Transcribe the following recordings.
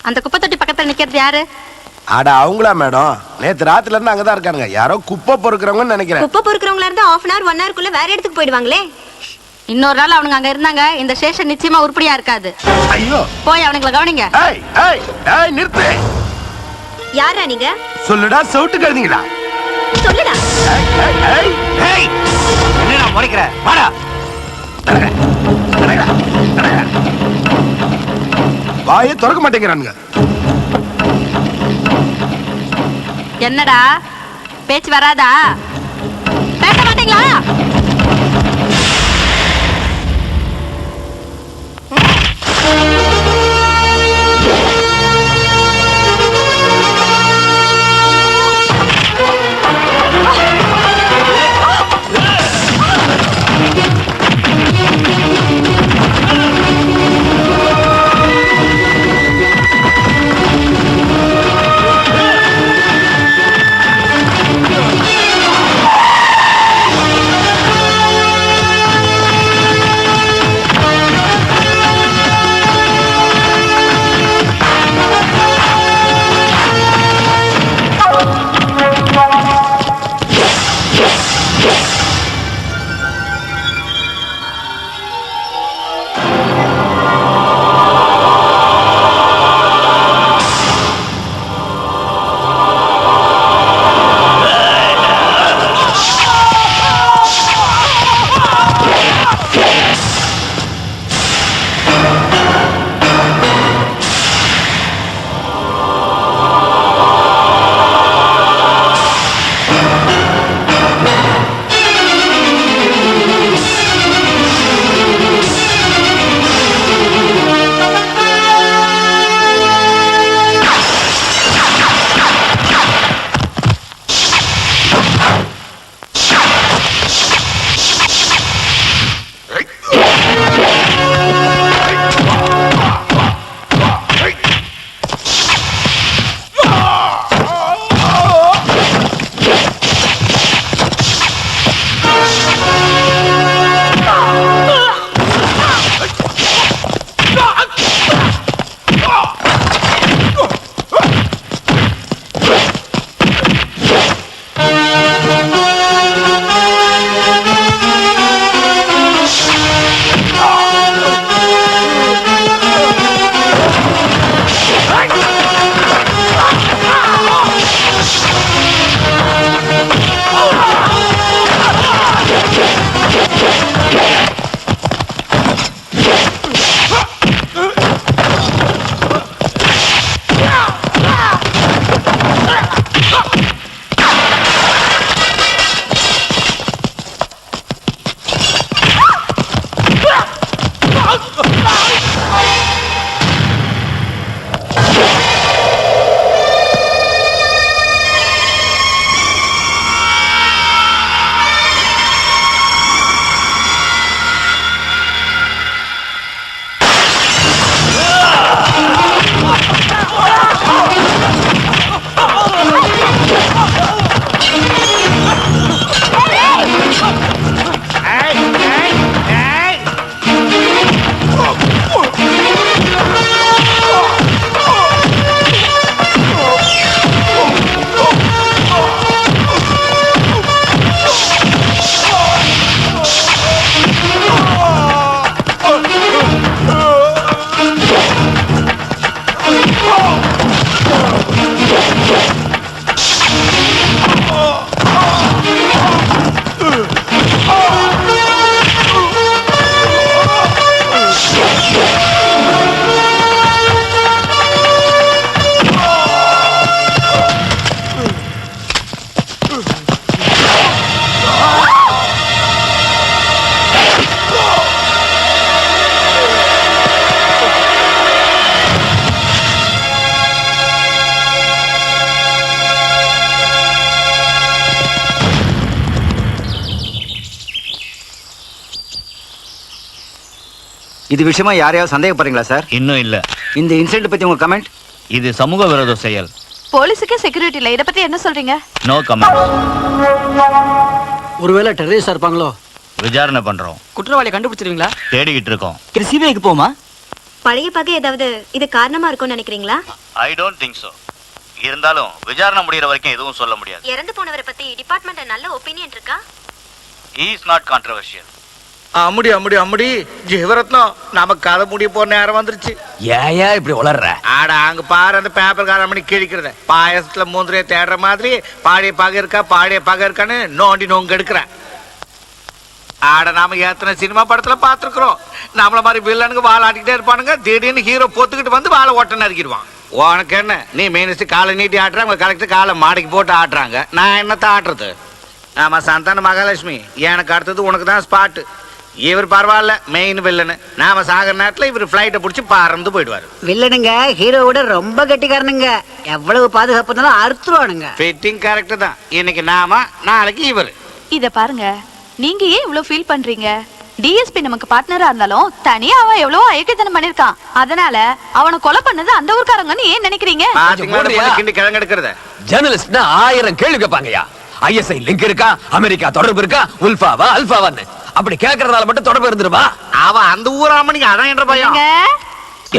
அந்த குப்பை தொட்டி பக்கத்துல நிக்கிறது யாரு? அட அவங்களா மேடம்? நேத்து ராத்திரில இருந்து அங்கதான் இருக்கானுங்க. யாரோ குப்பை பொறுக்கிறவங்கன்னு நினைக்கிறேன். குப்பை பொறுக்கிறவங்களா இருந்தா half an hour 1 hour வேற இடத்துக்கு போயிடுவாங்களே. இன்னொரு நாள் அவனுங்க அங்க இருந்தாங்க, இந்த ஸ்டேஷன் நிச்சயமா உருப்படியா இருக்காது. ஐயோ, போய் அவனுங்களை கவனிங்க. ஏய் ஏய் ஏய் நிறுத்து. யாரா நீங்க? சொல்லுடா, சவுட்டு கழுதிங்களா? சொல்லுடா. ஏய் ஏய் ஏய் ஏய், என்னடா முறைக்கிற? வாடா. வாயை திறக்க மாட்டேங்கிறானுங்க. என்னடா பேச்சு வராதா? பேச மாட்டீங்களா? இது விஷயமா யாரையாவது சந்தேகப்படுறீங்களா சார்? இன்னும் இல்ல. இந்த இன்சிடென்ட் பத்தி உங்க கமெண்ட்? இது சமூக விரோத செயல். போலீஸுக்கு செக்யூரிட்டி இல்ல, இத பத்தி என்ன சொல்றீங்க? No comment. ஒருவேளை டெரரிஸ்டா இருப்பாங்களோ? விசாரணை பண்றோம். குற்றவாளியை கண்டுபிடிச்சிருவீங்களா? தேடிக்கிட்டு இருக்கோம். இது சிபிஐக்கு போமா? பழைய பகை ஏதாவது இது காரணமா இருக்கும்னு நினைக்கிறீங்களா? I don't think so. இருந்தாலும் விசாரணை முடியற வரைக்கும் எதுவும் சொல்ல முடியாது. இறந்து போனவரை பத்தி டிபார்ட்மெண்ட்ல நல்ல ஒபினியன் இருக்கா? He is not controversial. அம்முடி அம்முடி அம்முடி Jeevarathnam நமக்கு கதை முடிய போற நேரம் வந்துருச்சு. ஏன் இப்படி உளர்ற? ஆட அங்க பாரு அந்த பேப்பர் கார மணி கிழிக்கிறத பாயசத்துல மூந்திரைய தேடுற மாதிரி பாடிய பகை இருக்கான்னு நோண்டி நோங்க எடுக்கிறேன். ஆட நாம எத்தனை சினிமா படத்துல பாத்துருக்கிறோம். நம்மள மாதிரி வில்லனுக்கு வாழ ஆட்டிக்கிட்டே இருப்பானுங்க. திடீர்னு ஹீரோ பொத்துக்கிட்டு வந்து வாழை ஓட்ட நறுக்கிடுவான். உனக்கு என்ன, நீ மினிஸ்டர் காலை நீட்டி ஆட்டுறாங்க, கலெக்டர் காலை மாடிக்கு போட்டு ஆட்டுறாங்க. நான் என்னத்த ஆட்டுறது? ஆமா சந்தான மகாலட்சுமி, எனக்கு அடுத்தது உனக்கு தான் ஸ்பாட்டு. இவர் பரவாயில்ல, மெயின் வில்லனு. நாம சாகிற நேரத்துல இவர் பிளைட்டை பிடிச்சி பறந்து போயிடுவாரு. வில்லனுங்க ஹீரோவோட ரொம்ப கெட்டிக்காரனுங்க. எவ்வளவு பாதுகாப்பு இருந்தாலும் அறுத்துருவானுங்க. ஃபிட்டிங் கரெக்ட் தான். இன்னைக்கு நாம, நாளைக்கு இவர். இத பாருங்க, நீங்க ஏன் இவ்வளவு ஃபீல் பண்றீங்க? டிஎஸ்பி நமக்கு பார்ட்னரா இருந்தாலும் தனியா அவன் எவ்வளவு ஐக்கியத்தனம் பண்ணிருக்கான். அதனால அவனை கொலை பண்ணது அந்த ஊர்க்காரங்கன்னு ஏன் நினைக்கிறீங்க? கிண்டி கிழங்கு எடுக்கிறத ஜர்னலிஸ்ட்னா 1000 கேள்வி கேட்பாங்கயா. ஐஎஸ்ஐ லிங்க் இருக்கா, அமெரிக்கா தொடர்பு இருக்கா, உல்ஃபாவா அல்ஃபாவான்னு அப்படி கேட்கறதால மட்டும் தொடர்பு இருந்துருமா? அவன் அந்த ஊராமணிக்கு அதான் என்ற பயம்.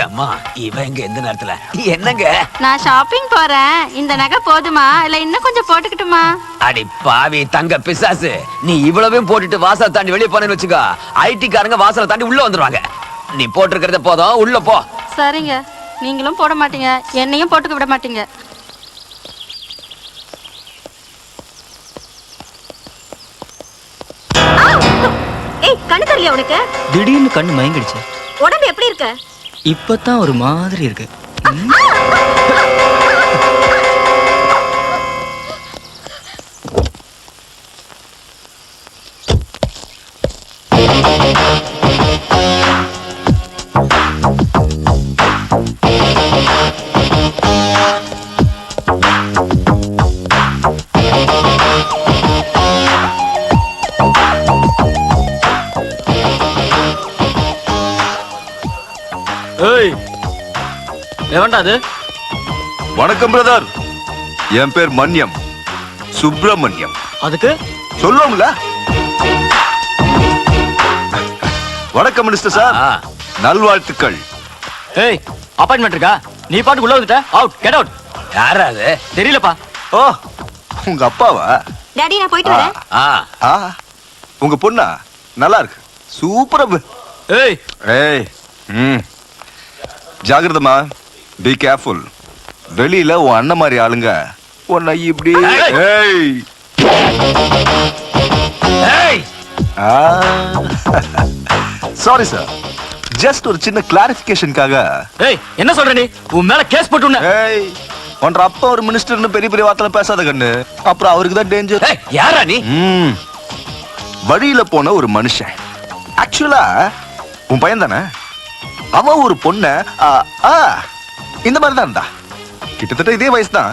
அம்மா இவன் எங்க எந்த நேரத்துல என்னங்க? நான் ஷாப்பிங் போறேன். இந்த நகை போதுமா இல்ல இன்னும் கொஞ்சம் போட்டுக்கிட்டுமா? அடி பாவி தங்க பிசாசு, நீ இவ்வளவையும் போட்டுட்டு வாசலை தாண்டி வெளியே போனேன்னு வச்சுக்கோ, ஐடி காரங்க வாசலை தாண்டி உள்ள வந்துருவாங்க. நீ போட்டிருக்கிறத போதும், உள்ள போ. சரிங்க, நீங்களும் போட மாட்டீங்க, என்னையும் போட்டுக்க விட மாட்டீங்க. ஏய், கண்ணு தெரியல உனக்கு? திடீர்னு கண்ணு மயங்கிடுச்சு. உடம்பு எப்படி இருக்கு? இப்பதான் ஒரு மாதிரி இருக்கு. ஏய், எவன்டா அது? வணக்கம் பிரதர், என் பேர் மன்யம், சுப்பிரமணியம். அதுக்கு சொல்லுவோம்ல. வணக்கம் மினிஸ்டர் சார், நல்வாழ்த்துக்கள். ஏய், அப்பாயின்மெண்ட் இருக்கா? நீ பாட்டு உள்ள வந்துட்ட. Out, get out. யாரா அது? தெரியலப்பா. ஓ, உங்க அப்பாவா? டாடி நான் போயிட்டு வரேன். ஆ, உங்க பொண்ணா? நல்லா இருக்கு, சூப்பரா. ஏய் ஏய், ஜாகிரதமா, பி கேர்ஃபுல். வெளியில உன் அண்ணன் மாதிரி ஆளுங்க உன்னை இப்படி. ஏய் ஏய், சாரி சார், ஜஸ்ட் ஒரு சின்ன கிளாரிபிகேஷனுக்காக. ஏய், என்ன சொல்ற நீ? உன் மேல கேஸ் போட்டுன. ஏய், உன்ற அப்பா ஒரு மினிஸ்டர்னு பெரிய பெரிய வார்த்தை பேசாத கண்ணு, அப்புறம் அவருக்கு தான் டேஞ்சர். ஏய், யாரா நீ? வழியில போன ஒரு மனுஷன். ஆக்சுவலா உன் பையன் தானே? அவன் ஒரு பொண்ண இந்த மாதிரி தான் இருந்தா, கிட்டத்தட்ட இதே வயசு தான்,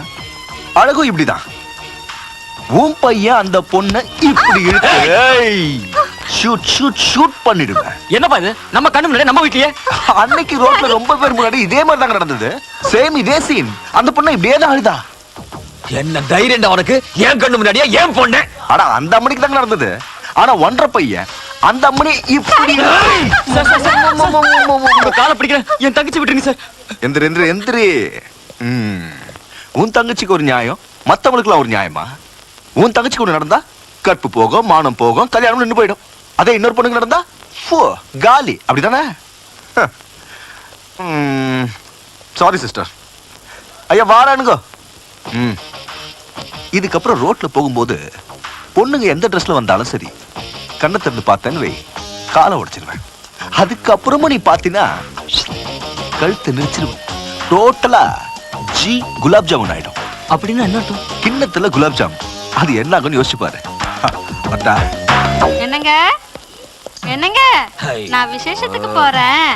அழகும் இப்படிதான். உன் பையன் அந்த பொண்ண இப்படி இழுத்து ஷூட் ஷூட் ஷூட் பண்ணிடுவேன். என்னப்பா இது? நம்ம கண்ணு முன்னாடி நம்ம வீட்லயே அன்னைக்கு ரோட்ல ரொம்ப பேர் முன்னாடி இதே மாதிரி தான் நடந்தது. சேம் இதே சீன். அந்த பொண்ண இப்படியே தான் அழுதா. என்ன தைரியம்டா உனக்கு? ஏன் கண்ணு முன்னாடியா ஏன் பொண்ணு? ஆனா அந்த அம்மனிக்கு தான் நடந்தது. ஆனா ஒன்றரை பையன் அந்த அம்மனி இப்படி. காலை பிடிக்கிறேன், என் தங்கச்சி விட்டுருங்க சார். எந்திரி எந்திரி எந்திரி. உன் தங்கச்சிக்கு ஒரு நியாயம், மத்தவங்களுக்குலாம் ஒரு நியாயமா? உன் தங்கச்சிக்கு ஒண்ணு நடந்தா கற்பு போகும், மானம் போகும், கல்யாணம் நின்று போயிடும். அதே இன்னொரு பொண்ணுக்கு நடந்தா காலி. அப்படிதானே? Sorry sister. ஐயா வாரானுங்க. இதுக்கப்புறம் ரோட்ல போகும்போது பொண்ணுங்க எந்த ட்ரெஸ்ல வந்தாலும் சரி, கண்ணை திறந்து பார்த்தேன்னு வை, காலை உடைச்சிருவேன். அதுக்கப்புறமும் நீ பாத்தீங்கன்னா கழுத்தை நெரிச்சிருவேன். டோட்டலா குலாப் ஜாமுன் ஆயிடும். அப்படின்னா என்ன அர்த்தம்? கிண்ணத்துல குலாப் ஜாமுன். அது என்ன ஆகும்னு யோசிச்சு பாரு. என்னங்க என்னங்க, நான் விசேஷத்துக்கு போறேன்.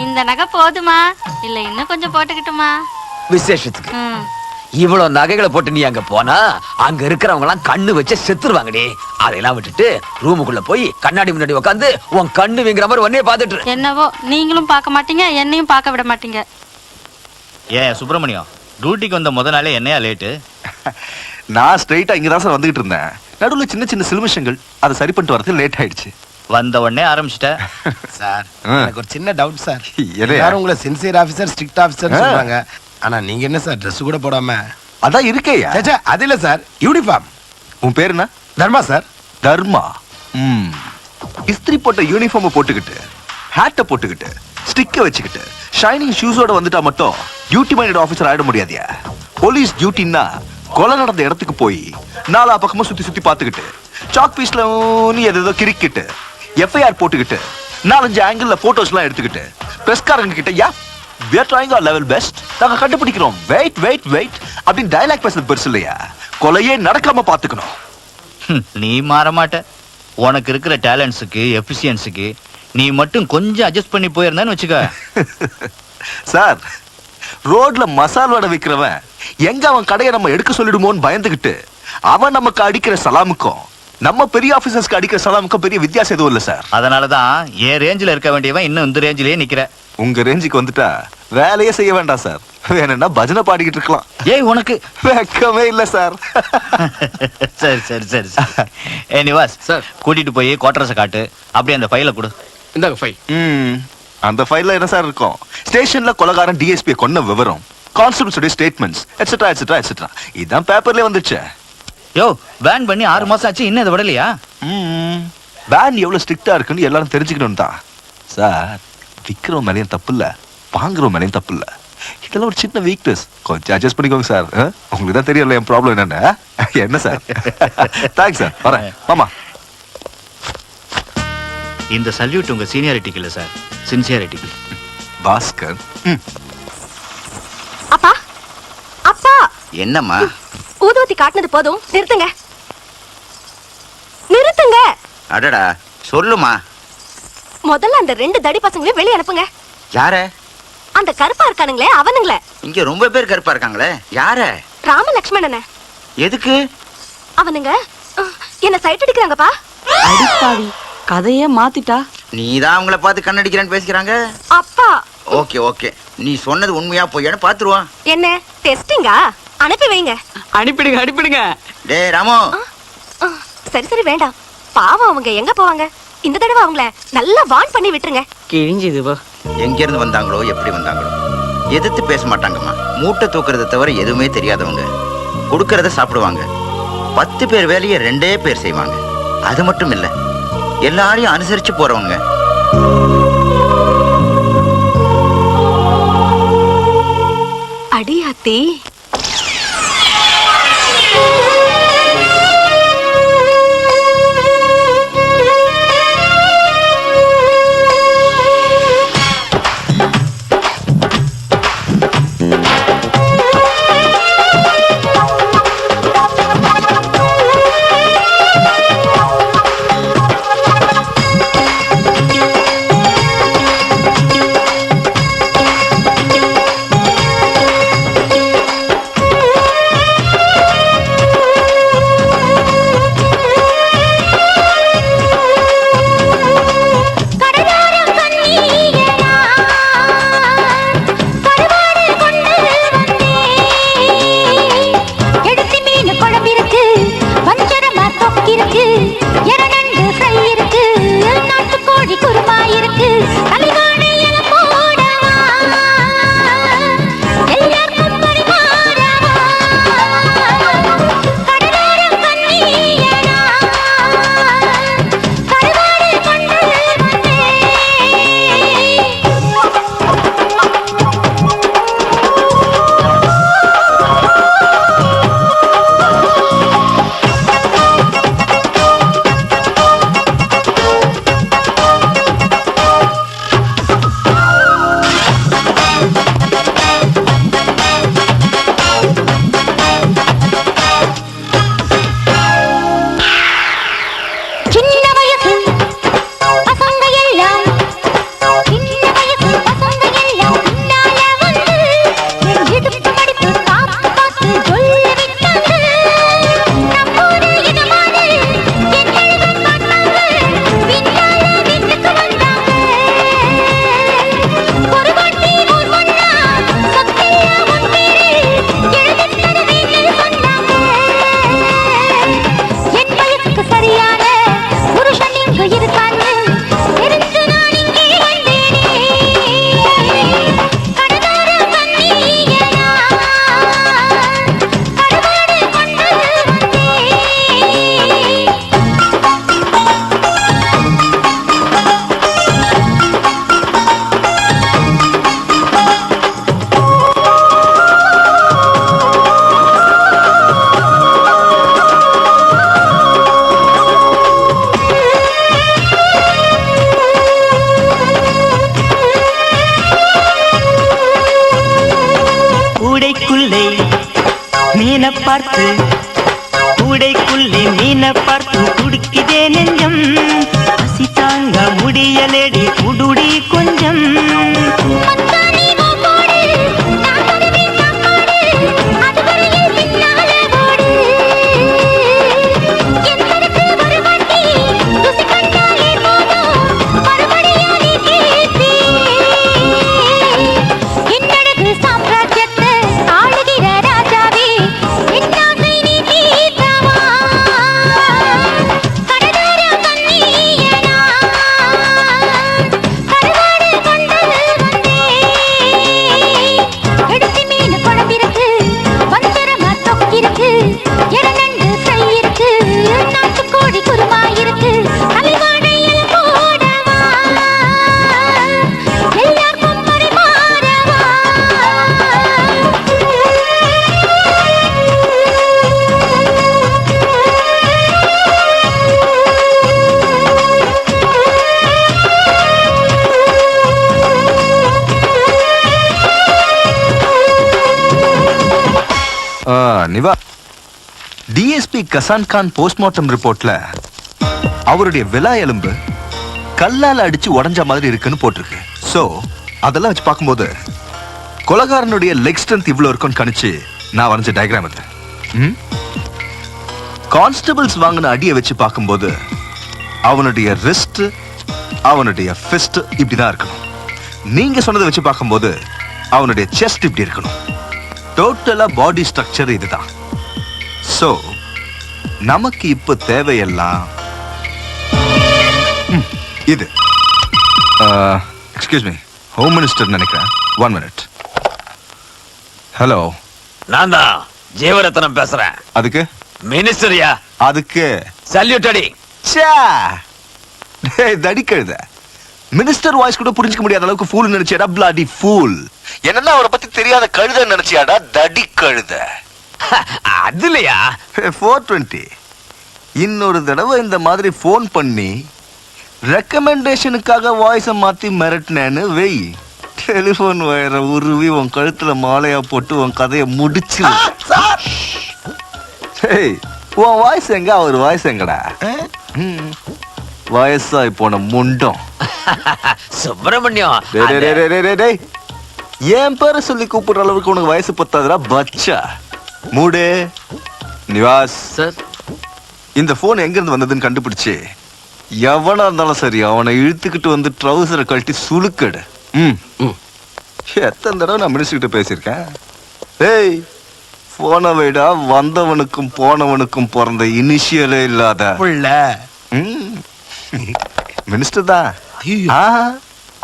இந்த நகை போதுமா இல்ல இன்னும் கொஞ்சம் போட்டுக்கிட்டுமா? விசேஷத்துக்கு இவ்வளவு நகைகளை போட்டு நீ அங்க போனா அங்க இருக்கிறவங்க எல்லாம் கண்ணு வச்சு செத்துருவாங்கடி. அதையெல்லாம் விட்டுட்டு ரூமுக்குள்ள போய் கண்ணாடி முன்னாடி உட்காந்து உன் கண்ணு வீங்குற மாதிரி ஒன்னே பாத்துட்டு. என்னவோ நீங்களும் பார்க்க மாட்டீங்க, என்னையும் பார்க்க விட மாட்டீங்க. ஏன் சுப்பிரமணியம், டியூட்டிக்கு வந்த முத நாளே என்னையா லேட்டு? நான் ஸ்ட்ரைட்டா இங்கதான் சார் வந்துகிட்டு இருந்தேன். நடுவுல சின்ன சின்ன சிலுமிஷங்கள், அதை சரி பண்ணிட்டு வரது லேட் ஆயிடுச்சு. வந்த உடனே ஆரம்பிச்சிட்ட. சார் எனக்கு ஒரு சின்ன டவுட் சார். எது? எல்லாரும் உங்களை சின்சியர் ஆபீசர் ஸ்ட்ரிக்ட் ஆபீசர் சொல்றாங்க. ஆனா நீங்க என்ன சார் Dress கூட போடாம? அதான் இருக்கேயா. சேச்சே அது இல்ல சார், யூனிஃபார்ம். உன் பேர் என்ன? தர்மா சார். தர்மா. இஸ்திரி போட்ட யூனிஃபார்ம் போட்டுக்கிட்டு, ஹேட்டை போட்டுக்கிட்டு, ஸ்டிக்கை வச்சுக்கிட்டு, ஷைனிங் ஷூஸோட வந்துட்டா மட்டும் டியூட்டி மைண்டட் ஆபீசர் ஆயிட முடியாதியா? போலீஸ் டியூட்டின்னா கொலை நடந்த இடத்துக்கு போய் நாலா பக்கமா சுத்தி சுத்தி பார்த்துக்கிட்டு, சாக் பீஸ்ல ஏதோ கிரிக்கிட்டு, எஃப்ஐஆர் போட்டுக்கிட்டு, 4-5 ஆங்கிள் போட்டோஸ்லாம் எடுத்துக்கிட்டு, பிரஸ்காரங்க கிட்ட யா we are trying our level best, நாங்க கண்டுபிடிக்கிறோம், வெயிட் வெயிட் வெயிட் அப்படின்னு டயலாக் பேசுறது பெருசு இல்லையா? கொலையே நடக்காம பாத்துக்கணும். நீ மாற மாட்ட. உனக்கு இருக்கிற டேலண்ட்ஸுக்கு எஃபிஷியன்ஸுக்கு நீ மட்டும் கொஞ்சம் அட்ஜஸ்ட் பண்ணி போயிருந்தான்னு வச்சுக்க. சார், ரோட்ல மசால் வடை விற்கிறவன் எங்க அவன் கடையை நம்ம எடுக்க சொல்லிடுமோன்னு பயந்துகிட்டு அவன் நமக்கு அடிக்கிற சலாமுக்கும் நம்ம பெரிய ஆபீசர்ஸ்க்கு அடிக்கிற சலாமுக்கும் பெரிய வித்தியாசம் எதுவும் இல்ல சார். அதனாலதான் என் ரேஞ்சில இருக்க வேண்டியவன் இன்னும் இந்த ரேஞ்சிலேயே நிக்கிற. உங்க ரேஞ்சுக்கு வந்துட்டா வேலையே செய்ய வேண்டாம் சார். வேணும்னா பஜனை பாடிக்கிட்டு இருக்கலாம். ஏய் உனக்கு வெக்கமே இல்ல சார். சரி சரி சரி ஏ நிவாஸ் சார், கூட்டிட்டு போய் குவார்டர்ஸை காட்டு. அப்படியே அந்த ஃபைலை கொடு. இந்தாங்க ஃபைல். அந்த ஃபைல்ல என்ன சார் இருக்கும்? ஸ்டேஷன்ல கொலகாரன் டிஎஸ்பி கொன்ன விவரம், constables statements etcetera etcetera etcetera இதான் பேப்பர்லயே வந்துச்சு. யோ பேன் பண்ணி 6 மாசம் ஆச்சு, இன்னும் இதை விடலையா? பேன் எவ்வளவு ஸ்ட்ரிக்டா இருக்குன்னு எல்லாரும் தெரிஞ்சுக்கணும் தான் சார். விக்கிறவன் மேலேயும் தப்பு இல்ல, வாங்குறவன் மேலேயும் தப்பு இல்ல. இதெல்லாம் ஒரு சின்ன வீக்னஸ், கொஞ்சம் அட்ஜஸ்ட் பண்ணிக்கோங்க சார். உங்களுக்கு தான் தெரியல என் ப்ராப்ளம் என்னன்னு. என்ன சார்? தேங்க்ஸ் சார், வரேன் மாமா. இந்த சல்யூட் உங்க சீனியாரிட்டிக்கு இல்ல சார், சின்சியாரிட்டிக்கு. பாஸ்கர். அப்பா அப்பா, என்னம்மா? ஊதுவத்தி காட்டினது போதும், நிறுத்துங்க நிறுத்துங்க. அடடா சொல்லுமா. முதல்ல அந்த 2 தடி பசங்களையும் வெளியே அனுப்புங்க. யார? அந்த கருப்பா இருக்கானுங்களே அவனுங்களே. இங்க ரொம்ப பேர் கருப்பா இருக்காங்களே, யார? ராம லக்ஷ்மணன. எதுக்கு? அவனுங்க என்ன சைட் அடிக்கிறாங்கப்பா. அடிப்பாவி, கதையே மாத்திட்டா. நீதான் அவங்கள பார்த்து கண்ணடிக்கிறேன்னு பேசிக்கிறாங்க. அப்பா ஓகே ஓகே, நீ சொன்னது உண்மையா பொய்யான்னு பாத்துருவான். என்ன டெஸ்டிங்கா? அனுப்பி வைங்க. அனுப்பிடுங்க அனுப்பிடுங்க. டேய் ராமு. சரி சரி வேண்டாம், பாவம் அவங்க எங்க போவாங்க. இந்த தடவை அவங்கள நல்லா வார்ன் பண்ணி விட்டுருங்க. கிழிஞ்சுது போ. எங்க இருந்து வந்தாங்களோ எப்படி வந்தாங்களோ எதிர்த்து பேச மாட்டாங்கம்மா. மூட்டை தூக்குறத தவிர எதுவுமே தெரியாதவங்க. கொடுக்கறத சாப்பிடுவாங்க. 10 பேர் வேலையை 2 பேர் செய்வாங்க. அது மட்டும் இல்ல, எல்லாரையும் அனுசரிச்சு போறவங்க. அடியாத்தி. தேனை பார்த்து கூடைக்குள்ளே மீனை பார்த்து குடிக்குதே நெஞ்சம் பசி தாங்க முடியலடி குடுடி கொஞ்சம் நிவா, டிஎஸ்பி கசான் கான் போஸ்ட்மார்ட்டம் ரிப்போர்ட்ல அவருடைய விலா எலும்பு கல்லால அடிச்சு உடைஞ்ச மாதிரி இருக்குன்னு போட்டிருக்கு. சோ அதெல்லாம் வச்சு பார்க்கும்போது கொலகாரனுடைய லெக் ஸ்ட்ரென்த் இவ்வளவு இருக்குன்னு கணிச்சு நான் வரைஞ்ச டயக்ராம் இது. கான்ஸ்டபிள்ஸ் வாங்கின அடியை வச்சு பார்க்கும்போது அவனுடைய ரிஸ்ட், அவனுடைய ஃபிஸ்ட் இப்படிதான் இருக்கணும். நீங்க சொன்னதை வச்சு பார்க்கும்போது அவனுடைய செஸ்ட் இப்படி இருக்கணும். டோட்டலா பாடி ஸ்ட்ரக்சர் இதுதான். சோ நமக்கு இப்ப தேவையெல்லாம் இது. எக்ஸ்கியூஸ் மீ, ஹோம் மினிஸ்டர் நினைக்கிறேன். 1 minute. ஹலோ, நான் தான் ஜீவரத்னம் பேசுறேன். அதுக்கு மினிஸ்டரியா? அதுக்கு சல்யூட் அடி. தடி கழுத. மினிஸ்டர் வாய்ஸ் கூட புரிஞ்சுக்க முடியாத அளவுக்கு ஃபூல் நினைச்சியாடா? Bloody pool. என்னன்னா அவரை பத்தி தெரியாத கழுத நினைச்சியாடா? தடி கழுத. அதுலயா 420. இன்னொரு தடவை இந்த மாதிரி போன் பண்ணி ரெக்கமெண்டேஷனுக்காக வாய்ஸை மாத்தி மிரட்டினேன்னு வெய், டெலிபோன் வயரை உருவி உன் கழுத்துல மாலையா போட்டு உன் கதையை முடிச்சு. உன் வாய்ஸ் எங்க, அவர் வாய்ஸ் எங்கடா? வயசாய் போன முண்டம். சுப்பிரமணியம், என் பேரை சொல்லி கூப்பிடுற அளவுக்கு உனக்கு வயசு பத்தாதுடா பச்சா. மூடு. நிவாஸ் சார், இந்த போன் எங்க இருந்து வந்ததுன்னு கண்டுபிடிச்சு எவனா இருந்தாலும் சரி அவனை இழுத்துக்கிட்டு வந்து ட்ரௌசரை கழட்டி சுளுக்கடு. எத்தனை தடவை நான் மினிஸ்டர் கிட்ட பேசியிருக்கேன். ஏய், போன வைடா வந்தவனுக்கும் போனவனுக்கும் பிறந்த இனிஷியலே இல்லாத மினிஸ்டர் தான்.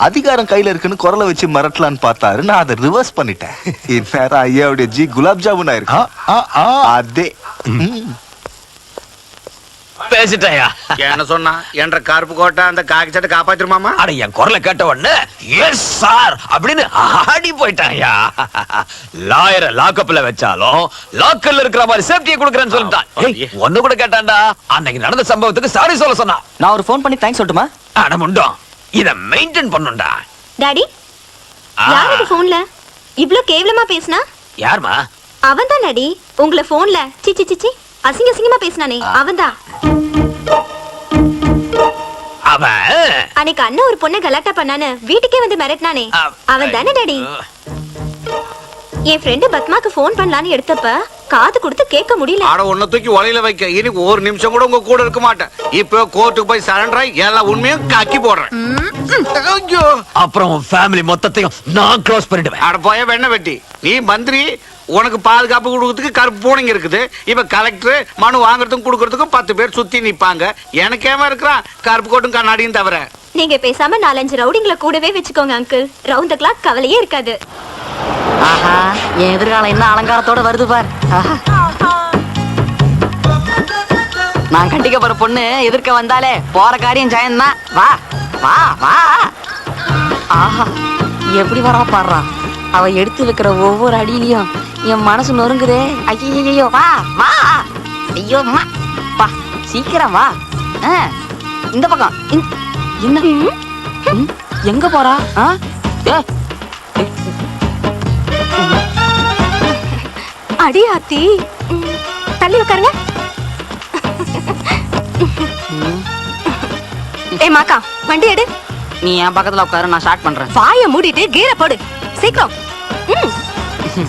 அதிகாரம் கையில இருக்குன்னு குரலை வச்சு மிரட்டலான்னு பார்த்தாரு. நான் அதை ரிவர்ஸ் பண்ணிட்டேன். இந்நேரம் ஐயாவுடைய ஜி குலாப் ஜாமுன் ஆயிருக்கு. அதே பேசிட்டாயா? என்ன சொன்னா? என்ற கருப்பு கோட்டை அந்த காக்கி சட்டை காப்பாத்திருமாமா? அட, என் குரலை கேட்ட உடனே எஸ் சார் அப்படின்னு ஆடி போயிட்டாயா. லாயரை லாக்கப்ல வச்சாலும் லாக்கர்ல இருக்கிற மாதிரி சேஃப்டியை கொடுக்கறேன்னு சொல்லிட்டான். ஒண்ணு கூட கேட்டான்டா. அன்னைக்கு நடந்த சம்பவத்துக்கு சாரி சொல்ல சொன்னா. நான் ஒரு ஃபோன் பண்ணி தேங்க்ஸ் சொல்லட்டுமா? அட முண்டம், இத மெயின்டைன் பண்ணுடா. டாடி, யார் இது போன்ல இவ்ளோ கேவலமா பேசினா? யார்மா? அவன்தான் டாடி. உங்களை போன்ல சிச்சி சிச்சி அசிங்க அசிங்கமா பேசினானே, அவன்தான். அவன் அன்னைக்கு அண்ணன் ஒரு பொண்ணை கலாட்டா பண்ணானே, வீட்டுக்கே வந்து மிரட்டினானே, அவன் தானே டாடி. என் ஃப்ரெண்டு பத்மாக்கு போன் பண்ணலான்னு எடுத்தப்ப காது கொடுத்து கேட்க முடியல. ஆட ஒன்ன தூக்கி ஒலையில வைக்க. இனி ஒரு நிமிஷம் கூட உங்க கூட இருக்க மாட்டேன். இப்போ கோர்ட்டுக்கு போய் சரண்டர் ஆகி எல்லா உண்மையும் காக்கி போடுறேன். அப்புறம் ஃபேமிலி மொத்தத்தையும் நான் க்ளோஸ் பண்ணிடுவேன். ஆட போய வெண்ண வெட்டி. நீ மந்திரி, உனக்கு பாதுகாப்பு கொடுக்கறதுக்கு கருப்பு பூனைங்க இருக்குது. இப்ப கலெக்டர் மனு வாங்குறதுக்கும் கொடுக்கறதுக்கும் 10 பேர் சுத்தி நிப்பாங்க. எனக்கு ஏமா இருக்கிறான் கருப்பு கோட்டும் கண்ணாடியும் தவிர. நீங்க பேசாம 4-5 ரவுடிங்களை கூடவே வச்சுக்கோங்க அங்கிள். ரவுண்ட் தி கிளாக் கவலையே இருக்காது. ஆஹா, என் எதிர்காலம் என்ன அலங்காரத்தோட வருது பார். நான் கண்டிக்க போற பொண்ணு எதிர்க்க வந்தாலே போற காரியம் ஜெயந்தான். வா வா வா. ஆஹா, எப்படி வரா பாடுறா. அவ எடுத்து வைக்கிற ஒவ்வொரு அடியிலையும் என் மனசு நொறுங்குதே. ஐயோ, வா வா. ஐயோ அம்மா, வா சீக்கிரம் வா. இந்த பக்கம். என்ன எங்க போறா? அடி ஆத்தி, தள்ளி உட்காருங்க. ஏ மாக்கா, வண்டி எடு. நீ என் பக்கத்துல உட்காரு, நான் ஸ்டார்ட் பண்றேன். வாயை மூடிட்டு கீரை போடு சீக்கிரம்.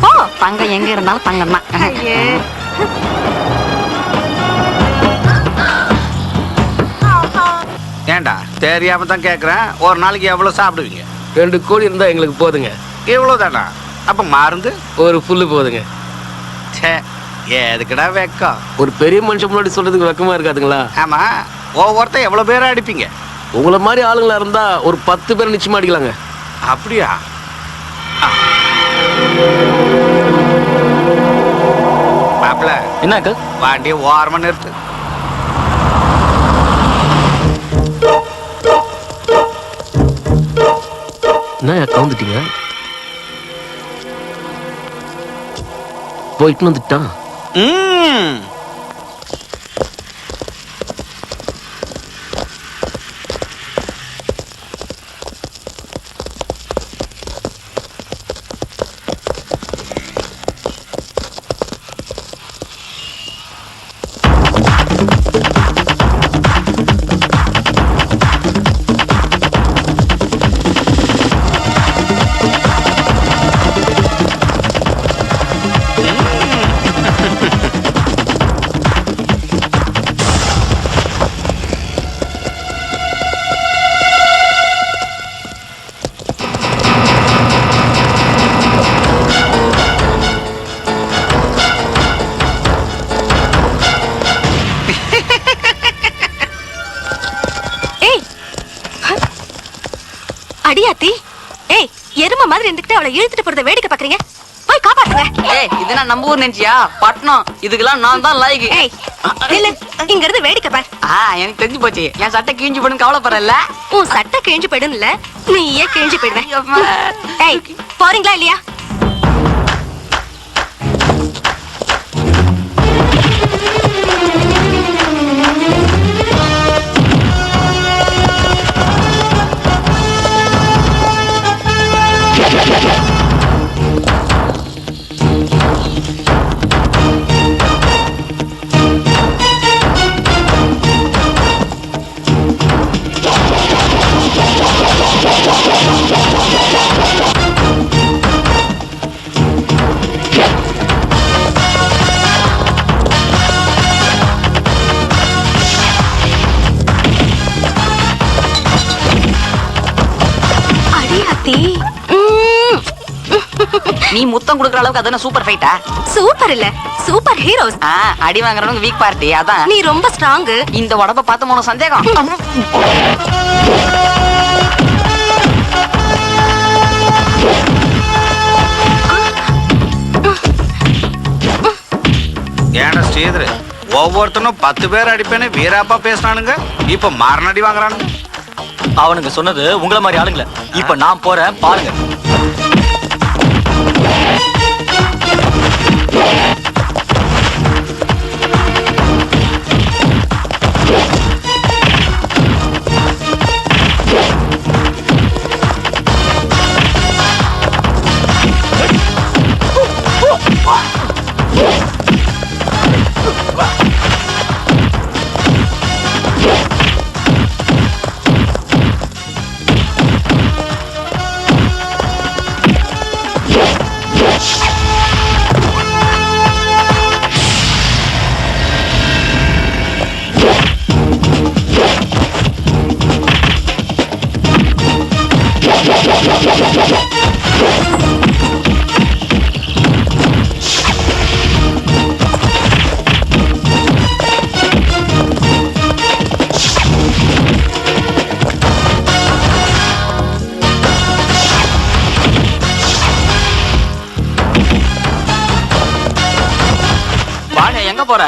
போ. தங்கம் எங்க இருந்தாலும் தங்கம் தான். ஐயே. ஏண்டா தெரியாம தான் கேக்குறேன், ஒரு நாளைக்கு எவ்வளவு சாப்பிடுவீங்க? 2 கோடி இருந்தா எங்களுக்கு போதுங்க. இவ்வளவுதானா? அப்ப மருந்து ஒரு புல்லு போதுங்க. ச்சே, எதுக்குடா வெக்கம்? ஒரு பெரிய மனுஷன் முன்னாடி சொல்றதுக்கு வெக்கமா இருக்காதுங்களா? ஆமா, ஒவ்வொருத்தன் எவ்வளவு பேரை அடிப்பீங்க? உங்களை மாதிரி ஆளுங்களா இருந்தா ஒரு 10 பேர் நிச்சயமா அடிக்கலாங்க. அப்படியா? மாப்பிள, என்ன வண்டியை ஓரமா நிறுத்து. என்ன கவுந்துட்டீங்க? போயிட்டு வந்துட்டான். அடியாத்தி, ஏய் எரும மாதிரி இருந்துட்டு அவளை இழுத்துட்டு போறத வேடிக்கை பாக்குறீங்க? போய் காப்பாத்துங்க. ஏய், இது நான் நம்ம ஊர் நினைச்சியா? பட்டணம். இதுக்கெல்லாம் நான் தான் லாய்க்கு. ஏய் இல்ல, இங்க இருந்து வேடிக்கை பாரு. எனக்கு தெரிஞ்சு போச்சு. என் சட்டை கிழிஞ்சு போடும் கவலைப்படல. உன் சட்டை கிழிஞ்சு போயிடும் இல்ல, நீயே கிழிஞ்சு போயிடுவேன். ஏய் போறீங்களா இல்லையா? நீ முத்தம் குடுக்குற அளவுக்கு அதான சூப்பர் ஃபைட்டா? சூப்பர் இல்ல, சூப்பர் ஹீரோஸ். அடி வாங்குறவங்க வீக் பார்ட்டி. அதான் நீ ரொம்ப ஸ்ட்ராங். இந்த உடம்ப பார்த்து உனக்கு சந்தேகம்? ஏன்னா ஸ்ரீதர், ஒவ்வொருத்தனும் 10 பேர் அடிப்பேன்னு வீராப்பா பேசினானுங்க, இப்ப மாரணடி வாங்குறானுங்க. அவனுங்க சொன்னது உங்களை மாதிரி ஆளுங்கள. இப்ப நான் போறேன், பாருங்க. எங்க போற?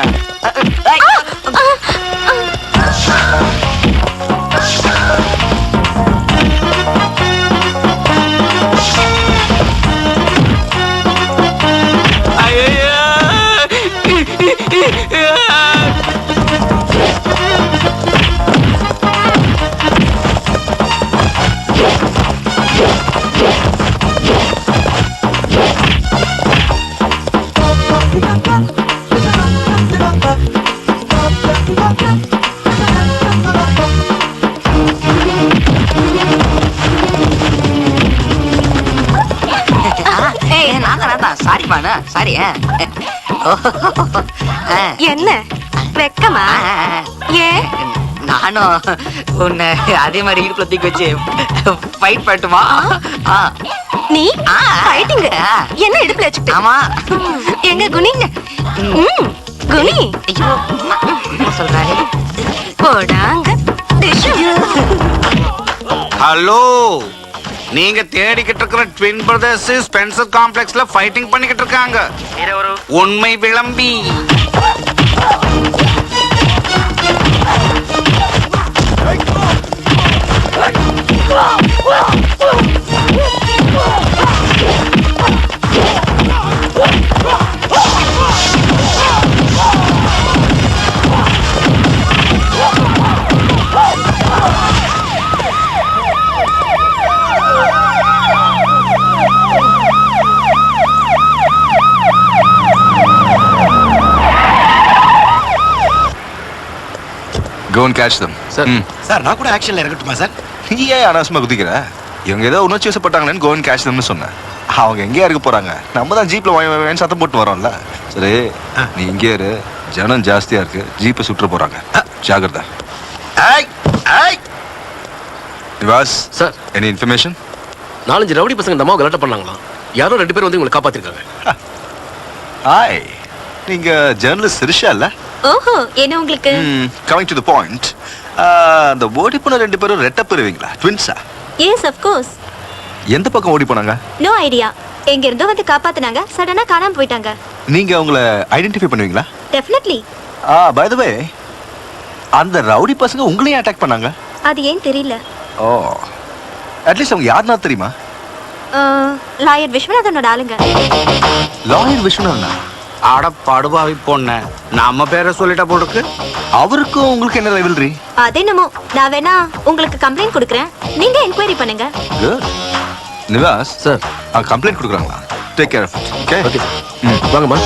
லட்சுமணா சாரி. என்ன வெக்கமா? ஏன் நானும் உன்னை அதே மாதிரி இடுப்புல தூக்கி வச்சு ஃபைட் பண்ணட்டுமா? நீ ஃபைட்டிங் என்ன இடுப்புல வச்சுட்டு? ஆமா. எங்க குனி? குனி ஐயோ சொல்றாரு. போடாங்க. ஹலோ, நீங்க தேடிக்கிட்டு இருக்கிற ட்வின் பிரதர்ஸ் ஸ்பென்சர் காம்ப்ளெக்ஸ்ல ஃபைட்டிங் பண்ணிக்கிட்டு இருக்காங்க. உண்மை விளம்பி. Go and catch them. Sir sir நான் கூட ஆக்ஷன்ல இறங்கட்டுமா சார்? நீ ஏன் அனாவசியமா குதிக்கிற? இவங்க ஏதோ உணர்ச்சி வசப்பட்டாங்களேன்னு go and catch themனு சொன்னேன். அவங்க எங்கேயா இருக்க போறாங்க? நம்ம தான் ஜீப்ல வேன் சத்தம் போட்டு வரோம்ல. சரி நீ இங்கே இரு. ஜனம் ஜாஸ்தியா இருக்கு. ஜீப்பை சுற்ற போறாங்க. ஜாகிரதா. Nivas sir, any information? 4-5 rowdy பசங்க இந்த அம்மாவை கலாட்டம் பண்ணாங்களாம். யாரோ 2 பேர் வந்து உங்களை காப்பாத்திருக்காங்க. ஹாய், நீங்க ஜேர்னலிஸ்ட் சிரிஷா இல்ல? ஓஹோ, என்ன உங்களுக்கு? Coming to the point. அந்த ஓடி போன 2 பேரும் ரெட்ட பெறுவீங்களா? ட்வின்ஸா? Yes of course. எந்த பக்கம் ஓடி போனாங்க? No idea. எங்க இருந்தோ வந்து காப்பாத்துனாங்க, சடனா காணாம போயிட்டாங்க. நீங்க அவங்கள ஐடென்டிஃபை பண்ணுவீங்களா? டெஃபினெட்லி. பை தி வே, அந்த ரவுடி பசங்க உங்களையும் அட்டாக் பண்ணாங்க. அது ஏன் தெரியல. ஓ, அட்லீஸ்ட் அவங்க யாருன்னா தெரியுமா? லாயர் விஸ்வநாதனோட ஆளுங்க. லாயர் விஸ்வநாதனா? அட படுபாவி பொண்ண, நம்ம பேரை சொல்லிட்ட போடுக்கு. அவருக்கும் உங்களுக்கு என்ன ரைவல்ரி? அது என்னமோ, நான் வேணா உங்களுக்கு கம்ப்ளைண்ட் கொடுக்குறேன், நீங்க என்கொயரி பண்ணுங்க. நிவாஸ் சார், கம்ப்ளைண்ட் கொடுக்குறாங்களா? Take care of it. Okay okay. வாங்கம்மா.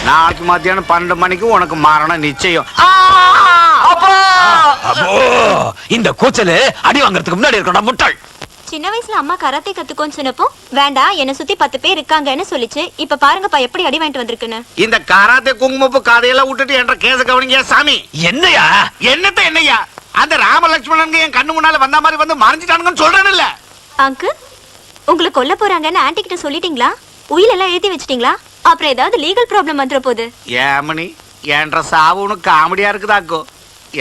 நாளைக்கு மத்தியானம் 12 மணிக்கு உனக்கு மரணம் நிச்சயம். இந்த கூச்சலு அடி வாங்குறதுக்கு முன்னாடி இருக்கணும் முட்டாள். சின்ன வயசுல அம்மா கராத்தே கத்துக்கோன்னு சொன்னப்போ வேண்டாம், என்ன சுத்தி 10 பேர் இருக்காங்கன்னு சொல்லிச்சு. இப்ப பாருங்கப்பா எப்படி அடி வாங்கிட்டு வந்திருக்குன்னு. இந்த காராத்தே குங்குமப்பு கதையெல்லாம் விட்டுட்டு என்ற கேஸ கவனிங்க சாமி. என்னையா என்னையா அந்த ராமலட்சுமணன் என் கண்ணு முன்னால வந்த மாதிரி வந்து மறைஞ்சிட்டானுங்கன்னு சொல்றேன்ல. அங்கு உங்களை கொல்ல போறாங்கன்னு ஆன்ட்டி கிட்ட சொல்லிட்டீங்களா? உயிர் எல்லாம் எழுதி வச்சிட்டீங்களா? அப்புறம் ஏதாவது லீகல் ப்ராப்ளம் வந்துற போகுது. ஏமணி என்ற சாவு உனக்கு காமெடியா இருக்குதாக்கோ.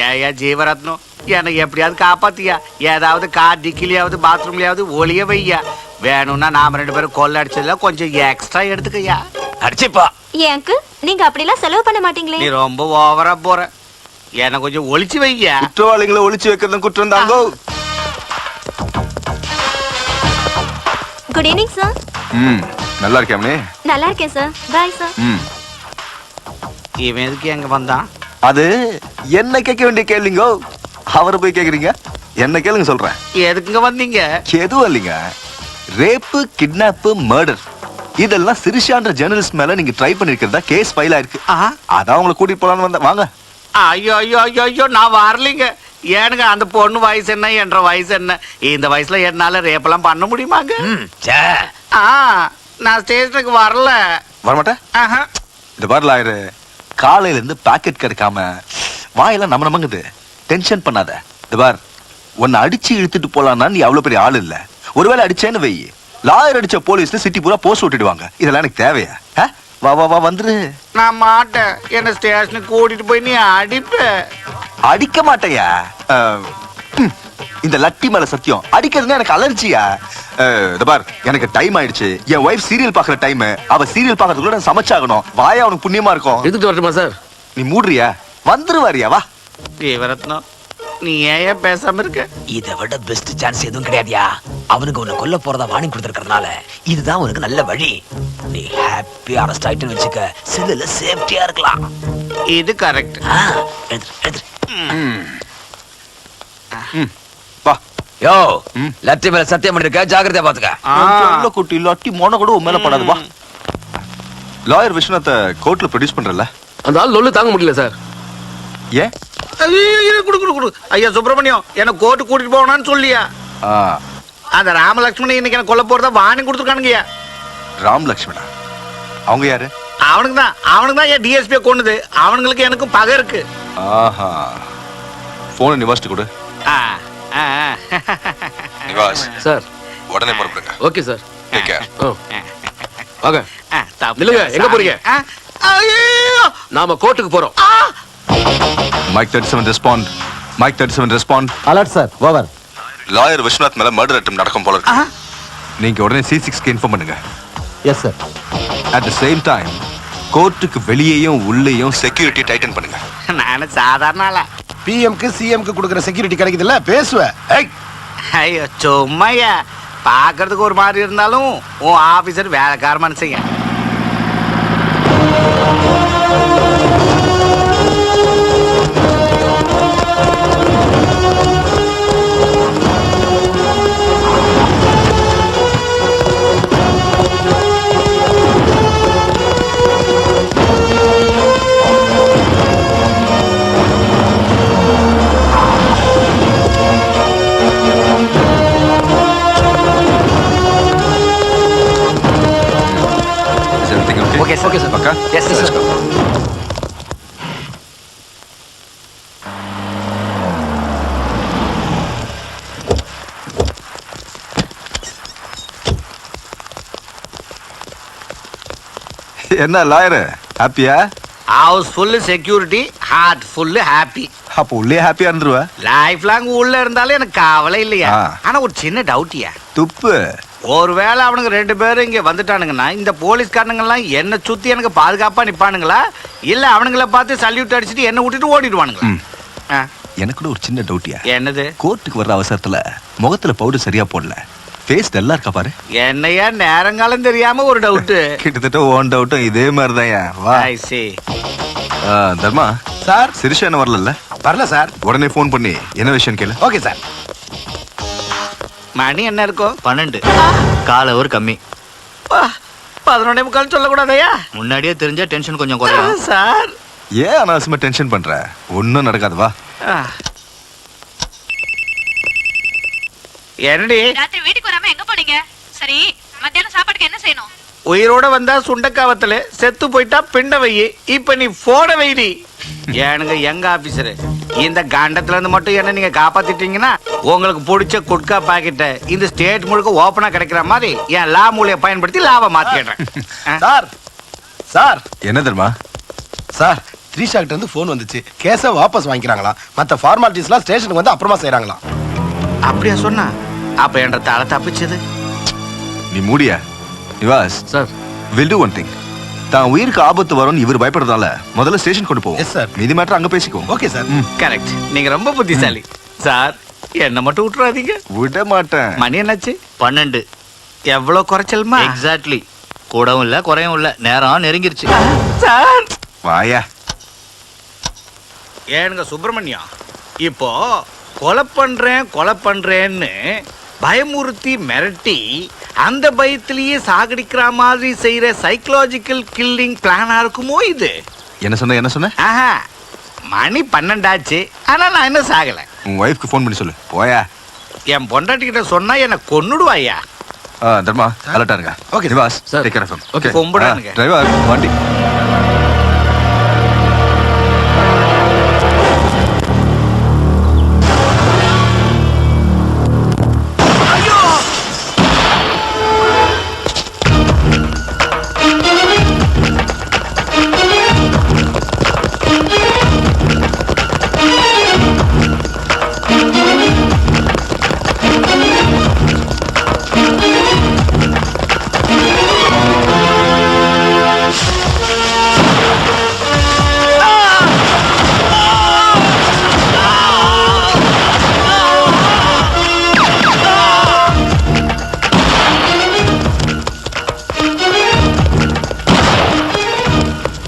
ஏயா ஜீவரத்னம், எனக்கு எப்படியாவது காப்பாத்தியா. ஏதாவது கார் டிக்கிலையாவது பாத்ரூம்லயாவது ஒளிய வையா. வேணும்னா நாம 2 பேரும் கொள்ள அடிச்சதுல கொஞ்சம் எக்ஸ்ட்ரா எடுத்துக்கையா. அடிச்சுப்பா. ஏன் நீங்க அப்படிலாம் செலவு பண்ண மாட்டீங்களே? நீ ரொம்ப ஓவரா போற. என்ன கொஞ்சம் ஒளிச்சு வையா. குற்றவாளிகளை ஒளிச்சு வைக்கிறது குற்றம் தாங்கோ. Good evening sir. நல்லா இருக்கேன். நல்லா இருக்கேன் சார். Bye sir. இவன் எதுக்கு எங்க வந்தான்? அது என்ன கேட்க வேண்டிய கேள்விங்கோ. அவரை போய் கேக்குறீங்க. என்ன கேளுங்க சொல்றேன். எதுக்குங்க வந்தீங்க? எதுவும் இல்லைங்க. ரேப்பு, கிட்னாப்பு, மர்டர் இதெல்லாம் சிரிஷான்ற ஜெர்னலிஸ்ட் மேல நீங்க ட்ரை பண்ணிருக்கிறதா கேஸ் ஃபைல் ஆயிருக்கு. அதான் உங்களை கூட்டிட்டு போலான்னு வந்தேன். வாங்க. ஐயோ ஐயோ ஐயோ ஐயோ, நான் வரலைங்க. ஏனுங்க அந்த பொண்ணு வயசு என்ன, என்ற வயசு என்ன? இந்த வயசுல என்னால ரேப்பெல்லாம் பண்ண முடியுமாங்க? நான் ஸ்டேஷனுக்கு வரல. வரமாட்டேன். இந்த பாரு லாயரு, காலையில இருந்து பாக்கெட் கிடைக்காம வாயெல்லாம் நம்ம நமங்குது. டென்ஷன் பண்ணாத. இந்த பார், உன்னை அடிச்சு இழுத்துட்டு போலான்னா நீ அவ்வளவு பெரிய ஆள் இல்ல. ஒருவேளை அடிச்சேன்னு வை, லாயர் அடிச்ச போலீஸ்ல சிட்டி பூரா போஸ்ட் விட்டுடுவாங்க. இதெல்லாம் எனக்கு தேவையா? வா வா வா வந்துரு. நான் மாட்டேன். என்ன ஸ்டேஷனுக்கு கூட்டிட்டு போய் நீ அடிப்ப. அடிக்க மாட்டேயா? இந்த லட்டி மேல சத்தியம். அடிக்கிறதுனா எனக்கு அலர்ஜியா? இந்த பார், எனக்கு டைம் ஆயிடுச்சு. என் வைஃப் சீரியல் பாக்குற டைம். அவ சீரியல் பாக்குறதுக்குள்ள நான் சமைச்சாகணும். வாயா அவனுக்கு புண்ணியமா இருக்கும். எடுத்துட்டு வரட்டுமா சார்? நீ மூடுறியா? வந்துருவாரியா? வா. ஜீவரத்னம், நீ ஏன் பேசாம இருக்க? இதை விட பெஸ்ட் சான்ஸ் எதுவும் கிடையாதுயா. அவனுக்கு உன்னை கொல்ல போறதா வார்னிங் கொடுத்திருக்கிறதுனால இதுதான் உனக்கு நல்ல வழி. நீ ஹாப்பியா அரெஸ்ட் ஆயிட்டுன்னு வச்சுக்க, செல்லுல சேஃப்டியா இருக்கலாம். இது கரெக்ட். வா. யோ, லட்டி மேல சத்தியம் பண்ணிருக்க, ஜாக்கிரதையா பாத்துக்க. குட்டி லட்டி மோன கூட உன் மேல படாது. வா. லாயர் விஸ்வநாத்தை கோர்ட்ல ப்ரொடியூஸ் பண்றல? அந்த ஆள் லொல்லு தாங்க முடியல சார். ஏன்? குடு ஐயா சுப்பிரமணியம், என்ன கோர்ட்டு கூட்டிட்டு போகணும்னு சொல்லியா? அந்த ராமலட்சுமணன் இன்னைக்கு என்ன கொல்ல போறதா வார்னிங் கொடுத்துருக்கானுங்கய்யா. ராம் லக்ஷ்மணா அவங்க யாரு? அவனுக்கு தான் என் டிஎஸ்பியை கொண்டுது. அவனுங்களுக்கு எனக்கும் பகை இருக்கு. ஆஹா, போன் நிவாஸ்ட்டு கொடு. ஆ, ஆ, ஆ. நிவாஸ் சார். உடனே புறப்படுங்க. Okay sir. Take care. வாங்க. ஆ, தப்பு. நில்லுங்க, எங்க போறீங்க? ஆ, ஐயோ! நாம கோர்ட்டுக்கு போறோம். Mike 37 respond. Mike 37 respond. Alert sir. Over. Lawyer Viswanath மேல மர்டர் அட்டம் நடக்கும் போல இருக்கு. நீங்க உடனே C6க்கு இன்ஃபார்ம் பண்ணுங்க. Yes sir. At the same time கோர்ட்டுக்கு வெளியேயும் உள்ளேயும் செக்யூரிட்டி டைட்டன் பண்ணுங்க. நானு சாதாரண ஆளா? பிஎம்க்கு சிஎம்க்கு கொடுக்குற செக்யூரிட்டி கிடைக்குதுல்ல, பேசுவேன். ஐயோ சும்மையா பாக்குறதுக்கு ஒரு மாதிரி இருந்தாலும் உன் ஆபீசர் வேலைக்கார மனுஷங்க. Is everything okay? Okay, sir. Okay, sir. பக்கா? Yes, sir. Let's go. என்ன லாயர் ஹாப்பியா? House full security, heart full happy. அப்போ உள்ளே ஹாப்பியா இருந்துருவ? லைஃப் லாங் உள்ள இருந்தாலும் எனக்கு கவலை இல்லையா? ஆ. ஆனா ஒரு சின்ன டவுட்டியா. துப்பு. ஒருவேளை அவனுங்க 2 பேரும் இங்க வந்துட்டானுங்கன்னா இந்த போலீஸ்காரனுங்க எல்லாம் என்ன சுத்தி எனக்கு பாதுகாப்பா நிப்பானுங்களா, இல்ல அவனுங்களை பார்த்து சல்யூட் அடிச்சுட்டு என்ன விட்டுட்டு ஓடிடுவானுங்களா? ஆ, எனக்கு கூட ஒரு சின்ன டவுட்டியா. என்னது? கோர்ட்டுக்கு வர்ற அவசரத்துல முகத்துல பவுடர் சரியா போடல, ஃபேஸ் நல்லா இருக்கா பாரு. என்னையா நேரங்காலம் தெரியாம ஒரு டவுட்டு. கிட்டத்தட்ட ஓன் டவுட்டும் இதே மாதிரிதான். வா. ஐ see. தர்மா சார். சிரிஷா என்ன வரல? வரல சார். உடனே ஃபோன் பண்ணி என்ன விஷயம் கேளு. Okay sir. மணி என்ன இருக்கும்? 12. கால ஒரு கம்மி. 11:45 சொல்லக்கூடாதையா? முன்னாடியே தெரிஞ்சா டென்ஷன் கொஞ்சம் குறையும். சார் ஏன் அனாவசியமா டென்ஷன் பண்ற? ஒன்னும் நடக்காது, வா. என்னடி ராத்திரி வீட்டுக்கு வராம எங்க போனீங்க? சரி, மத்தியானம் சாப்பாட்டுக்கு என்ன செய்யணும்? உயிரோட வந்தா சுண்டக்காவத்துல, செத்து போயிட்டா பிண்ட வையி. இப்ப நீ போட வைடி. ஏனுங்க எங்க ஆபீசரு, இந்த காண்டத்துல இருந்து மட்டும் என்ன நீங்க காப்பாத்திட்டீங்கன்னா உங்களுக்கு பிடிச்ச குட்கா பாக்கெட்டை இந்த ஸ்டேட் முழுக்க ஓபனா கிடைக்கிற மாதிரி என் லா மூலையை பயன்படுத்தி லாபம் மாத்திடுறேன். சார். சார். என்ன தர்மா? சார், த்ரீஷா கிட்ட இருந்து ஃபோன் வந்துச்சு. கேஸை வாபஸ் வாங்கிக்கிறாங்களாம். மற்ற ஃபார்மாலிட்டிஸ்லாம் ஸ்டேஷனுக்கு வந்து அப்புறமா செய்றாங்களாம். அப்படியா சொன்னா? அப்ப என்ற தலை தப்பிச்சது. நீ மூடியா? Nivas sir. Will do one thing. தான் உயிருக்கு ஆபத்து வரும்னு இவர் பயப்படுறதால முதல்ல ஸ்டேஷன் கொண்டு போவோம். Yes, sir. மீதி மேட்டர் அங்க பேசிக்குவோம். Okay sir. கரெக்ட். நீங்க ரொம்ப புத்திசாலி சார். என்ன மட்டும் விட்டுறாதீங்க. விட மாட்டேன். மணி என்னாச்சு? 12. எவ்வளவு குறைச்சல்மா? எக்ஸாக்ட்லி. கூடவும் இல்ல குறையும் இல்ல, நேரம் நெருங்கிருச்சு. சார் வாயா. ஏனுங்க சுப்பிரமணியம், இப்போ கொலை பண்றேன்னு பயமுறுத்தி மிரட்டி அந்த பயத்திலேயே சாகடிக்கிற மாதிரி செய்யற சைக்கலாஜிக்கல் கில்லிங் பிளானா இருக்குமோ இது? என்ன சொன்ன? ஆஹா, மணி 12 ஆச்சு, ஆனா நான் என்ன சாகல. உன் ஒய்ஃப்க்கு ஃபோன் பண்ணி சொல்லு. போயா. என் பொண்டாட்டி கிட்ட சொன்னா என்ன கொன்னுடுவாயா? தர்மா அலர்ட்டா இருங்க. Okay, Nivas sir. Take care of him. Okay. கும்பிடானுங்க. டிரைவர் வண்டி.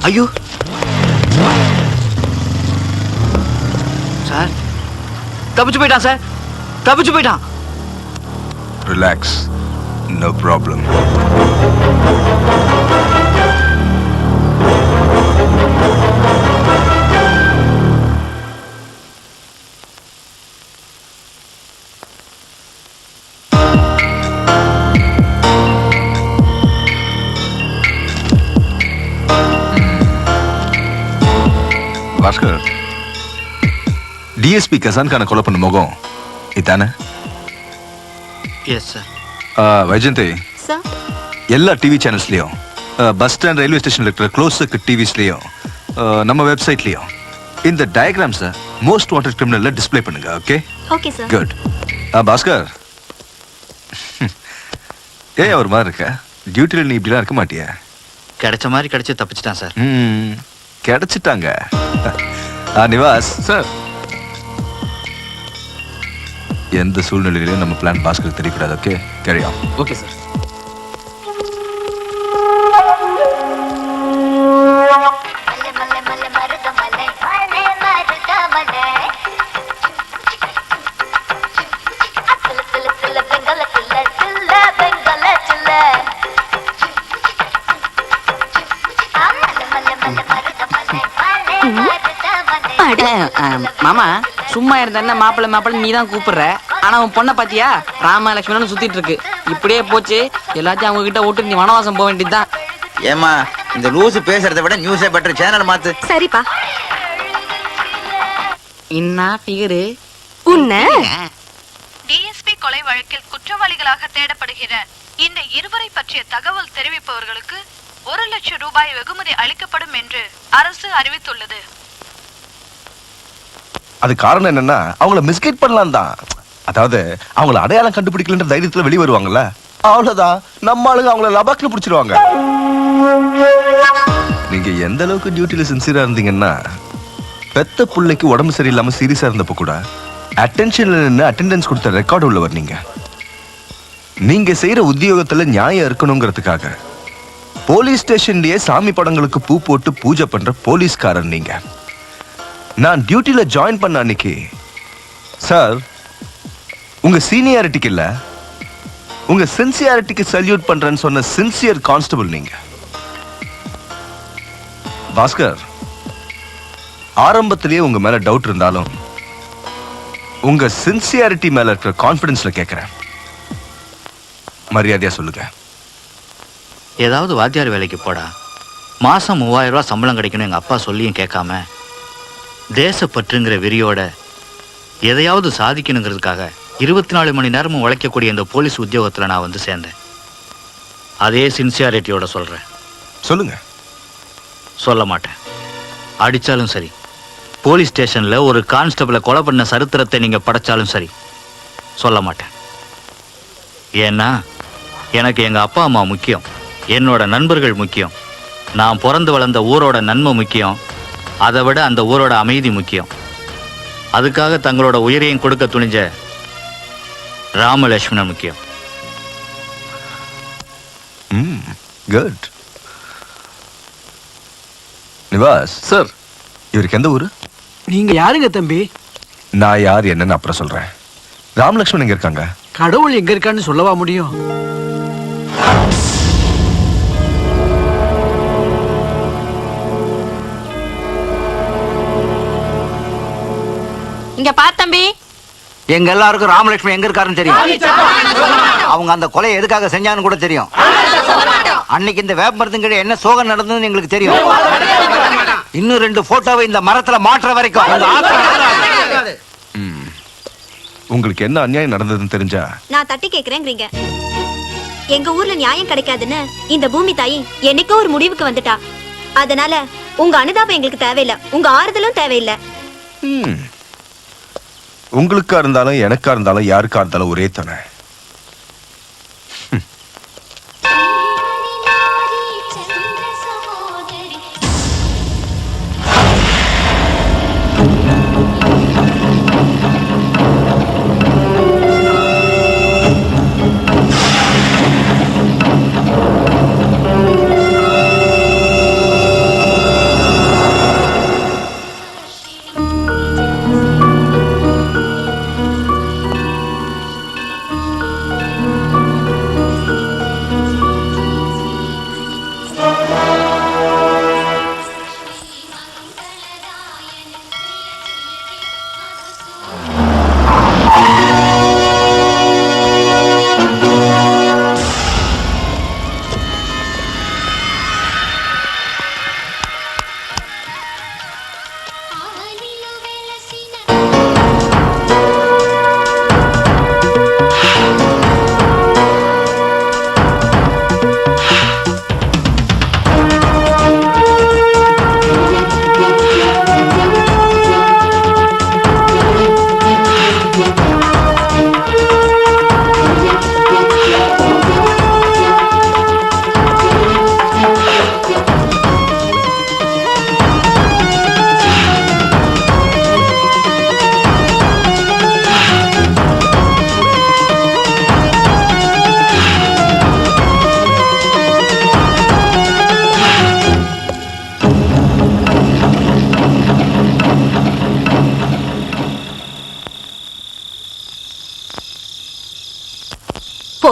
ஐயோ சார், தப்பிச்சு போயிட்டான் சார், தப்பிச்சு போயிட்டான். Relax, no problem. Bhaskar, DSP Kasan Khan கொலை பண்ண முகம் இதானே? Yes sir. வைஜந்தி, சார் எல்லா டிவி சேனல்ஸ்லயும், பஸ் ஸ்டாண்ட், ரயில்வே ஸ்டேஷன்ல இருக்கிற க்ளோஸ் சர்க்கிட் டிவிஸ்லயும், நம்ம வெப்சைட்லயும் இந்த டயக்ராம்ஸை மோஸ்ட் வாண்டட் கிரிமினல்ல டிஸ்ப்ளே பண்ணுங்க. Okay okay sir. Good. Bhaskar, ஏன் ஒரு மாதிரி இருக்க? டியூட்டில நீ இப்படிலாம் இருக்க மாட்டியா? கிடைச்ச மாதிரி கிடைச்சி தப்பிச்சிட்டான் சார். கிடைச்சிட்டாங்க. நிவாஸ் சார், எந்த சூழ்நிலையிலும் நம்ம பிளான் பாஸ்கர் தெரியக்கூடாது. Okay, carry on. Okay sir. மாமா சும்மா இருந்த மாப்பிள்ள மாப்பிள்ள நீ தான் கூப்பிடுற. ஆனா உன் பொண்ணை பாத்தியா? ராமலட்சுமணன் சுத்திட்டு இருக்கு. இப்படியே போச்சு எல்லாத்தையும் அவங்க கிட்ட விட்டு நீ வனவாசம் போக வேண்டியதுதான். ஏமா இந்த லூசு பேசுறதை விட நியூஸே பெட்டர், சேனல் மாத்து. சரிப்பா. என்ன ஃபிகரு உன்ன டிஎஸ்பி கொலை வழக்கில் குற்றவாளிகளாக தேடப்படுகிற இந்த இருவரை பற்றிய தகவல் தெரிவிப்பவர்களுக்கு 1 லட்சம் ரூபாய் வெகுமதி அளிக்கப்படும் என்று அரசு அறிவித்துள்ளது. அது காரணம் என்னன்னா அவங்கள மிஸ்கைட் பண்ணலாம் தான். அதாவது அவங்கள அடையாளம் கண்டுபிடிக்கலன்ற தைரியத்துல வெளியே வருவாங்கல்ல, அவ்வளவுதான். நம்ம ஆளுங்க அவங்கள லபாக்னு பிடிச்சிருவாங்க. நீங்க எந்த அளவுக்கு டியூட்டில சின்சியரா இருந்தீங்கன்னா, பெத்த பிள்ளைக்கு உடம்பு சரியில்லாம சீரியஸா இருந்தப்ப கூட அட்டென்ஷன்ல நின்று அட்டெண்டன்ஸ் கொடுத்த ரெக்கார்டு உள்ளவர் நீங்க. நீங்க செய்யற உத்தியோகத்துல நியாயம் இருக்கணுங்கிறதுக்காக போலீஸ் ஸ்டேஷன்லயே சாமி படங்களுக்கு பூ போட்டு பூஜை பண்ற போலீஸ்காரன் நீங்க. நான் டியூட்டில ஜாயின் பண்ண அன்னைக்கு சார், உங்க சீனியாரிட்டிக்கு இல்ல, உங்க சின்சியாரிட்டிக்கு சல்யூட் பண்றேன்னு சொன்ன சின்சியர் கான்ஸ்டபிள் நீங்க. பாஸ்கர், ஆரம்பத்திலேயே உங்க மேல டவுட் இருந்தாலும் உங்க சின்சியாரிட்டி மேல இருக்கிற கான்பிடன்ஸ்ல கேட்கிறேன். மரியாதையா சொல்லுங்க. ஏதாவது வாத்தியார் வேலைக்கு போடா, மாசம் 3000 ரூபாய் சம்பளம் கிடைக்கணும் எங்க அப்பா சொல்லியும் கேட்காம, தேசப்பற்றுங்கிற வெறியோட எதையாவது சாதிக்கணுங்கிறதுக்காக 24 மணி நேரமும் உழைக்கக்கூடிய இந்த போலீஸ் உத்தியோகத்துல நான் வந்து சேர்ந்தேன். அதே சின்சியாரிட்டியோட சொல்றேன். சொல்லுங்க. சொல்ல மாட்டேன். அடிச்சாலும் சரி, போலீஸ் ஸ்டேஷன்ல ஒரு கான்ஸ்டபிளை கொலை பண்ண சரித்திரத்தை நீங்க படைச்சாலும் சரி, சொல்ல மாட்டேன். ஏன்னா எனக்கு எங்க அப்பா அம்மா முக்கியம், என்னோட நண்பர்கள் முக்கியம், நான் பிறந்து வளர்ந்த ஊரோட நன்மை முக்கியம், அதை விட அந்த ஊரோட அமைதி முக்கியம். அதுக்காக தங்களோட உயிரையும் கொடுக்க துணிஞ்ச ராமலட்சுமணன் முக்கியம். குட். நிவாஸ் சார், இவருக்கு எந்த ஊரு? நீங்க யாருங்க தம்பி? நான் யார் என்னன்னு அப்புறம் சொல்றேன். ராமலட்சுமணன் எங்க இருக்காங்க? கடவுள் எங்க இருக்கான்னு சொல்லவா முடியும்? இங்க பார் தம்பி, எங்க எல்லாருக்கும் ராமலட்சுமி எங்க இருக்காருன்னு தெரியும். அவங்க அந்த கொலை எதுக்காக செஞ்சான்னு கூட தெரியும். அன்னைக்கு இந்த வேப்ப மரத்துங்கிட்ட என்ன சோகம் நடந்ததுன்னு எங்களுக்கு தெரியும். இன்னும் 2 போட்டோவை இந்த மரத்துல மாற்ற வரைக்கும் உங்களுக்கு என்ன அநியாயம் நடந்ததுன்னு தெரிஞ்சா நான் தட்டி கேக்குறேங்கிறீங்க. எங்க ஊர்ல நியாயம் கிடைக்காதுன்னு இந்த பூமி தாயி என்னைக்கோ ஒரு முடிவுக்கு வந்துட்டா. அதனால உங்க அனுதாபம் எங்களுக்கு தேவையில்லை, உங்க ஆறுதலும் தேவையில்லை. உங்களுக்கா இருந்தாலும் எனக்கா இருந்தாலும் யாருக்கா இருந்தாலும் ஒரே தானே.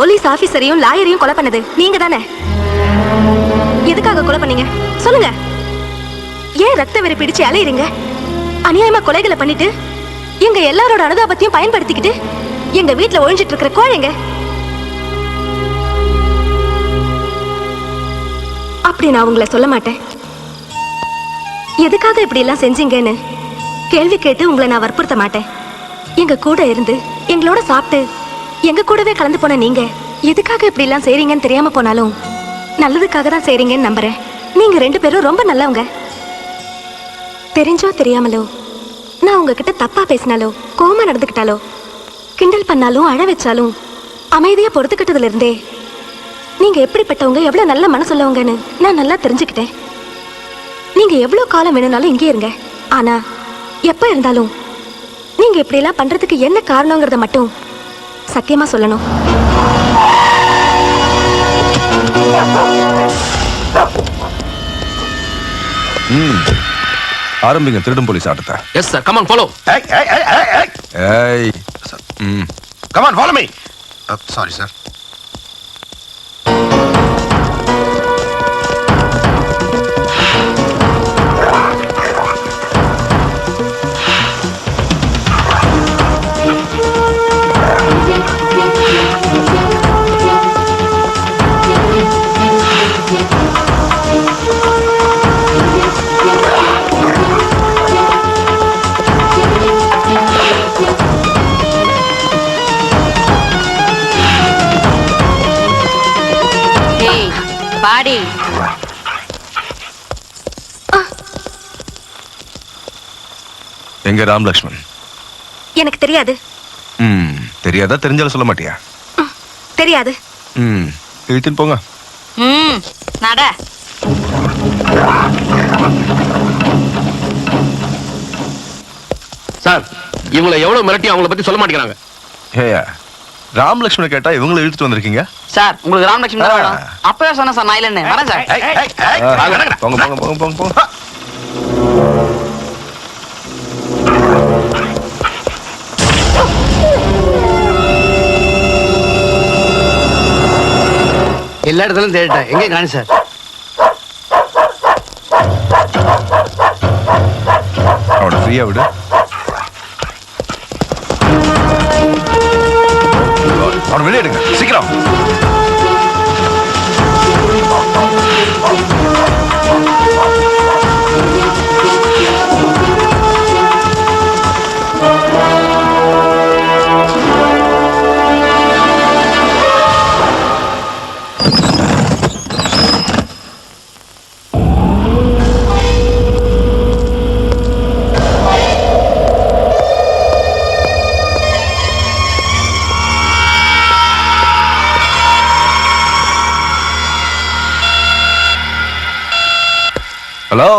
போலீஸ் ஆபீசரையும் லாயரையும் கொலை பண்ணது நீங்க தானே? எதுக்காக கொலை பண்ணீங்க சொல்லுங்க? ஏன் ரத்த வெறி பிடிச்சு அலையுறீங்க? அநியாயமா கொலைகளை பண்ணிட்டு எங்க எல்லாரோட அனுதாபத்தையும் பயன்படுத்திக்கிட்டு எங்க வீட்டுல ஒழிஞ்சிட்டு இருக்கிற கோழைங்க. அப்படி நான் உங்களை சொல்ல மாட்டேன். எதுக்காக இப்படி எல்லாம் செஞ்சீங்கன்னு கேள்வி கேட்டு உங்களை நான் வற்புறுத்த மாட்டேன். எங்க கூட இருந்து எங்களோட சாப்பிட்டு எங்க கூடவே கலந்து போன நீங்க எதுக்காக இப்படி எல்லாம் செய்றீங்கன்னு தெரியாம போனாலும் நல்லதுக்காக தான் செய்றீங்கன்னு நம்புறேன். நீங்க 2 பேரும் ரொம்ப நல்லவங்க. தெரிஞ்சோ தெரியாமலோ நான் உங்ககிட்ட தப்பா பேசினாலோ கோவமா நடந்துக்கிட்டாலோ கிண்டல் பண்ணாலும் அழ வச்சாலும் அமைதியா பொறுத்துக்கிட்டதுல இருந்தே நீங்க எப்படிப்பட்டவங்க, எவ்வளவு நல்ல மனசுள்ளவங்கன்னு நான் நல்லா தெரிஞ்சுக்கிட்டேன். நீங்க எவ்வளவு காலம் வேணும்னாலும் இங்கே இருங்க. ஆனா எப்ப இருந்தாலும் நீங்க இப்படி எல்லாம் பண்றதுக்கு என்ன காரணங்கிறத மட்டும் சத்தியமா சொல்லணும். ஆரம்பிங்க திருடும் போலீஸ் ஆட்டத்தை. Yes sir, come on follow. ஏய் come on follow me. Sorry sir. Body எங்க ராம் லக்ஷ்மன்? எனக்கு தெரியாது. தெரியாதா? தெரிஞ்சாலும் சொல்ல மாட்டியா? தெரியாது. இழுத்துன்னு போங்க. நட. சார், இவங்களை எவ்வளவு மிரட்டி அவங்கள பத்தி சொல்ல மாட்டேங்கிறாங்க. ஏயா ராம் லக்ஷ்மன் கேட்டா இவங்களை இழுத்துட்டு வந்திருக்கீங்க? சார், உங்களுக்கு ராம் லட்சுமி தான் வேணும். அப்பவே சொன்ன சார், நான் இல்லன்னு வரேன் சார். போங்க போங்க போங்க போங்க போங்க. எல்லா இடத்துலயும் தேடிட்டேன், எங்கே காணி சார்? அவனை ஃப்ரீயா விடு. அவனை வெளியே எடுங்க சீக்கிரம். Hello,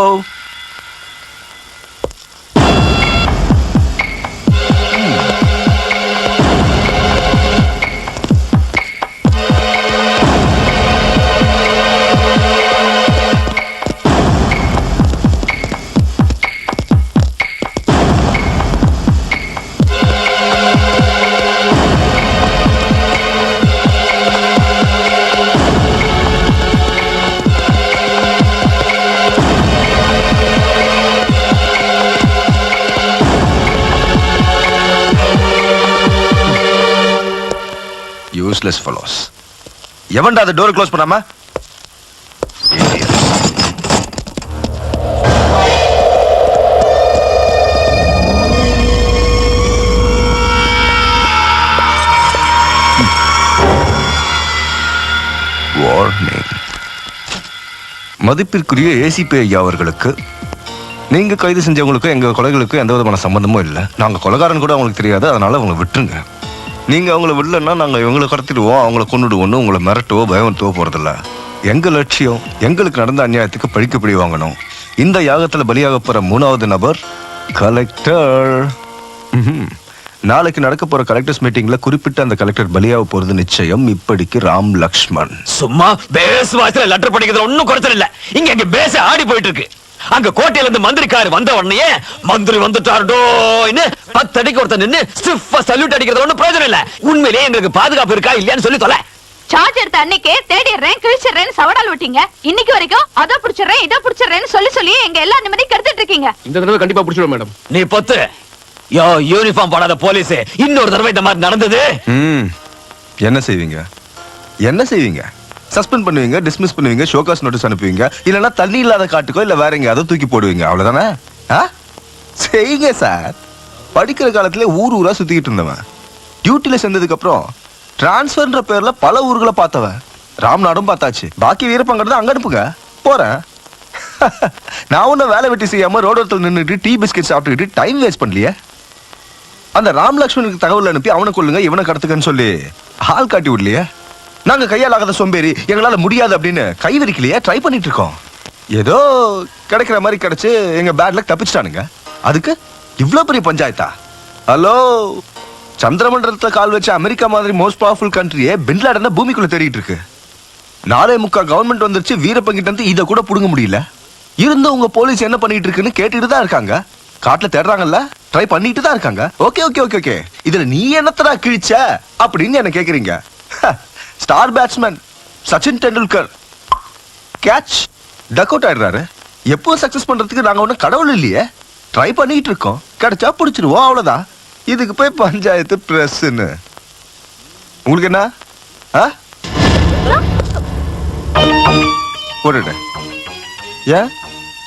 useless fellows. எவன்டா அந்த டோர் க்ளோஸ் பண்ணாம? வார்னிங். மதிப்பிற்குரிய ஏசிபி ஐயா அவர்களுக்கு, நீங்க கைது செஞ்சவங்களுக்கும் எங்க கொலைகளுக்கும் எந்த விதமான சம்பந்தமும் இல்லை. நாங்க கொலைகாரன் கூட அவங்களுக்கு தெரியாது, அதனால அவங்களை விட்டுருங்க. நீங்க அவங்கள விடலன்னா நாங்க இவங்களை கடத்திடுவோம், அவங்கள கொண்டுடுவோம்னு உங்களை மிரட்டவோ பயமுறுத்தவோ போறதில்ல. எங்க லட்சியம் எங்களுக்கு நடந்த அநியாயத்துக்கு பழிக்கப்படி வாங்கணும். இந்த யாகத்துல பலியாக போற 3வது நபர் கலெக்டர். நாளைக்கு நடக்க போற கலெக்டர்ஸ் மீட்டிங்ல குறிப்பிட்ட அந்த கலெக்டர் பலியாக போறது நிச்சயம். இப்படிக்கு ராம் லக்ஷ்மன். சும்மா பேஸ் வாசல லெட்டர் படிக்கிறதுல ஒன்னும் குறைச்சல் இல்ல. இங்க பேச ஆடி போயிட்டு இருக்கு. அங்க கோட்டையில இருந்து மந்திரிக்காரு வந்த உடனே மந்திரி வந்துட்டாருடோன்னு 10 அடிக்கு ஒருத்தர் நின்னு ஸ்டிஃபா சல்யூட் அடிக்கிறது ஒன்னும் பிரயோஜனம் இல்ல. உண்மையிலேயே எங்களுக்கு பாதுகாப்பு இருக்கா இல்லையான்னு சொல்லி தொலை. சார்ஜ் எடுத்த அன்னைக்கே தேடிடுறேன் கிழிச்சிடுறேன்னு சவடால் விட்டீங்க. இன்னைக்கு வரைக்கும் அதை புடிச்சிடுறேன் இதை புடிச்சிடுறேன்னு சொல்லி எங்க எல்லா நிம்மதியும் கெடுத்துட்டு இருக்கீங்க. இந்த தடவை கண்டிப்பா புடிச்சிடுவோம் மேடம். நீ பொத்து. யோ யூனிஃபார்ம் போடாத போலீஸ் இன்னொரு தடவை இந்த மாதிரி நடந்தது. என்ன செய்வீங்க? என்ன செய்வீங்க? சஸ்பெண்ட் பண்ணுவீங்க, டிஸ்மிஸ் பண்ணுவீங்க, ஷோகாஸ் நோட்டீஸ் அனுப்புவீங்க, இல்லைன்னா தண்ணி இல்லாத காட்டுக்கோ இல்ல வேற எங்கேயாவது தூக்கி போடுவீங்க. அவ்வளவுதானே? செய்யுங்க சார். படிக்கிற காலத்துல ஊரா சுத்திக்கிட்டு இருந்தவன் டியூட்டில சேர்ந்ததுக்கு அப்புறம் டிரான்ஸ்பர்ன்ற பேர்ல பல ஊர்களை பார்த்தவன். ராம்நாடும் பார்த்தாச்சு. பாக்கி வீரப்பங்கிறது அங்க அனுப்புங்க, போறேன். நான் ஒன்னும் வேலை வெட்டி செய்யாம ரோடோரத்தில் நின்றுட்டு டீ பிஸ்கெட் சாப்பிட்டுக்கிட்டு டைம் வேஸ்ட் பண்ணலையே. அந்த ராம் லக்ஷ்மணுக்கு தகவல் அனுப்பி அவனை கொள்ளுங்க இவனை கடத்துக்கன்னு சொல்லி ஆள் காட்டி விடலையே. நாங்க கையால் ஆகாத சோம்பேறி, எங்களால முடியாது அப்படின்னு கை விரிக்கலையே. ட்ரை பண்ணிட்டு இருக்கோம். ஏதோ கிடைக்கிற மாதிரி கிடைச்சு எங்க பேட்ல தப்பிச்சிட்டானுங்க. அதுக்கு இவ்வளவு பெரிய பஞ்சாயத்தா? ஹலோ, சந்திரமண்டலத்துல கால் வச்ச அமெரிக்கா மாதிரி மோஸ்ட் பவர்ஃபுல் கண்ட்ரியே பின்லாடன பூமிக்குள்ள தேடிட்டு இருக்கு. 4.25 கவர்மெண்ட் வந்துருச்சு. வீரப்பங்கிட்ட இருந்து இதை கூட புடுங்க முடியல. இருந்தும் உங்க போலீஸ் என்ன பண்ணிட்டு இருக்குன்னு கேட்டுட்டு தான் இருக்காங்க. காட்டுல தேடுறாங்கல்ல, ட்ரை பண்ணிட்டு தான் இருக்காங்க. Okay okay okay okay. இதுல நீ என்னத்தடா கிழிச்ச அப்படின்னு என்ன கேக்குறீங்க? Star batsman Sachin Tendulkar catch duck out ஆயிடுறாரு. எப்போ சக்சஸ் பண்றதுக்கு நாங்க ஒன்றும் கடவுள் இல்லையே. ட்ரை பண்ணிட்டு இருக்கோம், கிடைச்சா பிடிச்சிருவோம், அவ்வளவுதான். இதுக்கு போய் பஞ்சாயத்து பிரஸ்ன்னு உங்களுக்கு என்ன? போட்டு ஏன்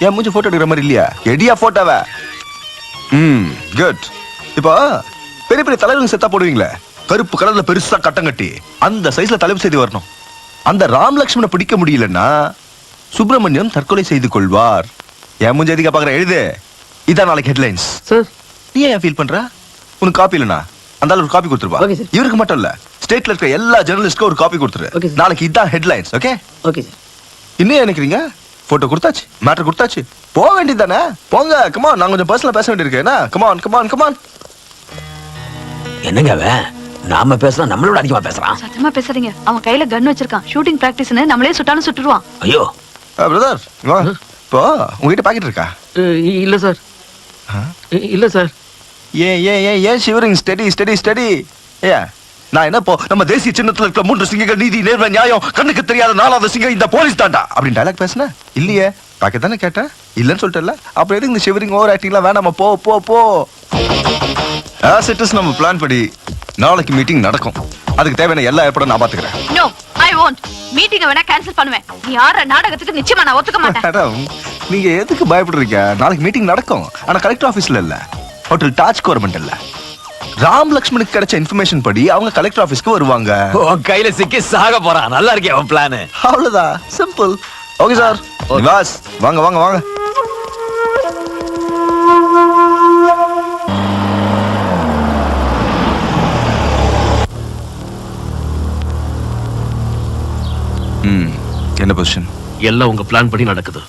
ஏன் மூஞ்சி போட்டோ எடுக்கிற மாதிரி இல்லையா? எடியா போட்டோவ. குட். இப்போ பெரிய பெரிய தலைவருங்க செத்தா போடுவீங்களே, கருப்பு கலர்ல பெருசா கட்டம் கட்டி அந்த சைஸ்ல தலைப்பு செய்து வரணும். அந்த ராம் லக்ஷ்மணை பிடிக்க முடியலன்னா சுப்பிரமணியம் தற்கொலை செய்து கொள்வார். என் மூஞ்சி அதிகா பாக்குற எழுது. இதான் நாளைக்கு ஹெட்லைன்ஸ். சார் நீ ஏன் ஃபீல் பண்ற? உனக்கு காப்பி இல்லனா அந்த ஒரு காப்பி கொடுத்துருப்பா. Okay sir. இவருக்கு மட்டும் இல்ல, ஸ்டேட்ல இருக்க எல்லா ஜெர்னலிஸ்ட்க்கும் ஒரு காப்பி கொடுத்துரு. Okay sir. நாளைக்கு இதான் ஹெட்லைன்ஸ். Okay okay sir. இன்னும் நினைக்கிறீங்க? போட்டோ கொடுத்தாச்சு, மேட்டர் கொடுத்தாச்சு, போக வேண்டியதானே? போங்க. கமான், நான் கொஞ்சம் பர்சனலா பேச வேண்டியிருக்கேன். Come on come on come on. என்னங்க அவன் நாம பேசுறோம், நம்மளோட அதிகமா பேசுறான். சத்தமா பேசாதீங்க. அவன் கையில கன் வச்சிருக்கான். ஷூட்டிங் பிராக்டிஸ்னு நம்மளே சுட்டாலும் சுட்டுருவான். ஐயோ பிரதர், இப்போ உங்ககிட்ட பாக்கெட் இருக்கா? இல்ல சார். இல்ல சார். ஏன் ஏன் ஏன் ஏன் ஷிவரிங்? Study study study. ஏன் நான் என்ன இப்போ நம்ம தேசிய சின்னத்துல இருக்க 3 சிங்கங்கள் நீதி நேர்மை நியாயம் கண்ணுக்கு தெரியாத 4வது சிங்கம் இந்த போலீஸ் தாண்டா அப்படின்னு டைலாக் பேசுனேன் இல்லையே? பாக்கெட் தானே கேட்டேன், இல்லைன்னு சொல்லிட்டேன்ல. அப்புறம் எதுக்கு இந்த ஷிவரிங் ஓவர் ஆக்டிங்லாம் வேணாமா? போ போ போ. ஆஸ் இட் இஸ் நம்ம பிளான் படி நாளைக்கு மீட்டிங் நடக்கும். அதுக்கு தேவையான எல்லா ஏற்பாடும் நான் பாத்துக்கிறேன். No, I want. மீட்டிங்கை வேணா கேன்சல் பண்ணுவேன். நீ ஆற நாடகத்துக்கு நிச்சயமா நான் ஒத்துக்க மாட்டேன். மேடம், நீங்க எதுக்கு பயப்படுறீங்க? நாளைக்கு மீட்டிங் நடக்கும். ஆனா கலெக்டர் ஆபீஸ்ல இல்ல, ஹோட்டல் டாஜ் கவர்மெண்ட் இல்ல. ராம் லக்ஷ்மணுக்கு கிடைச்ச இன்ஃபர்மேஷன் படி அவங்க கலெக்டர் ஆபீஸ்க்கு வருவாங்க. உன் கையில சிக்கி சாக போறான். நல்லா இருக்கே அவன் பிளான். அவ்வளவுதான், சிம்பிள். Okay sir. நிவாஸ், வாங்க வாங்க வாங்க. என்ன பொசிஷன்? எல்லாம் உங்க பிளான் படி நடக்குது.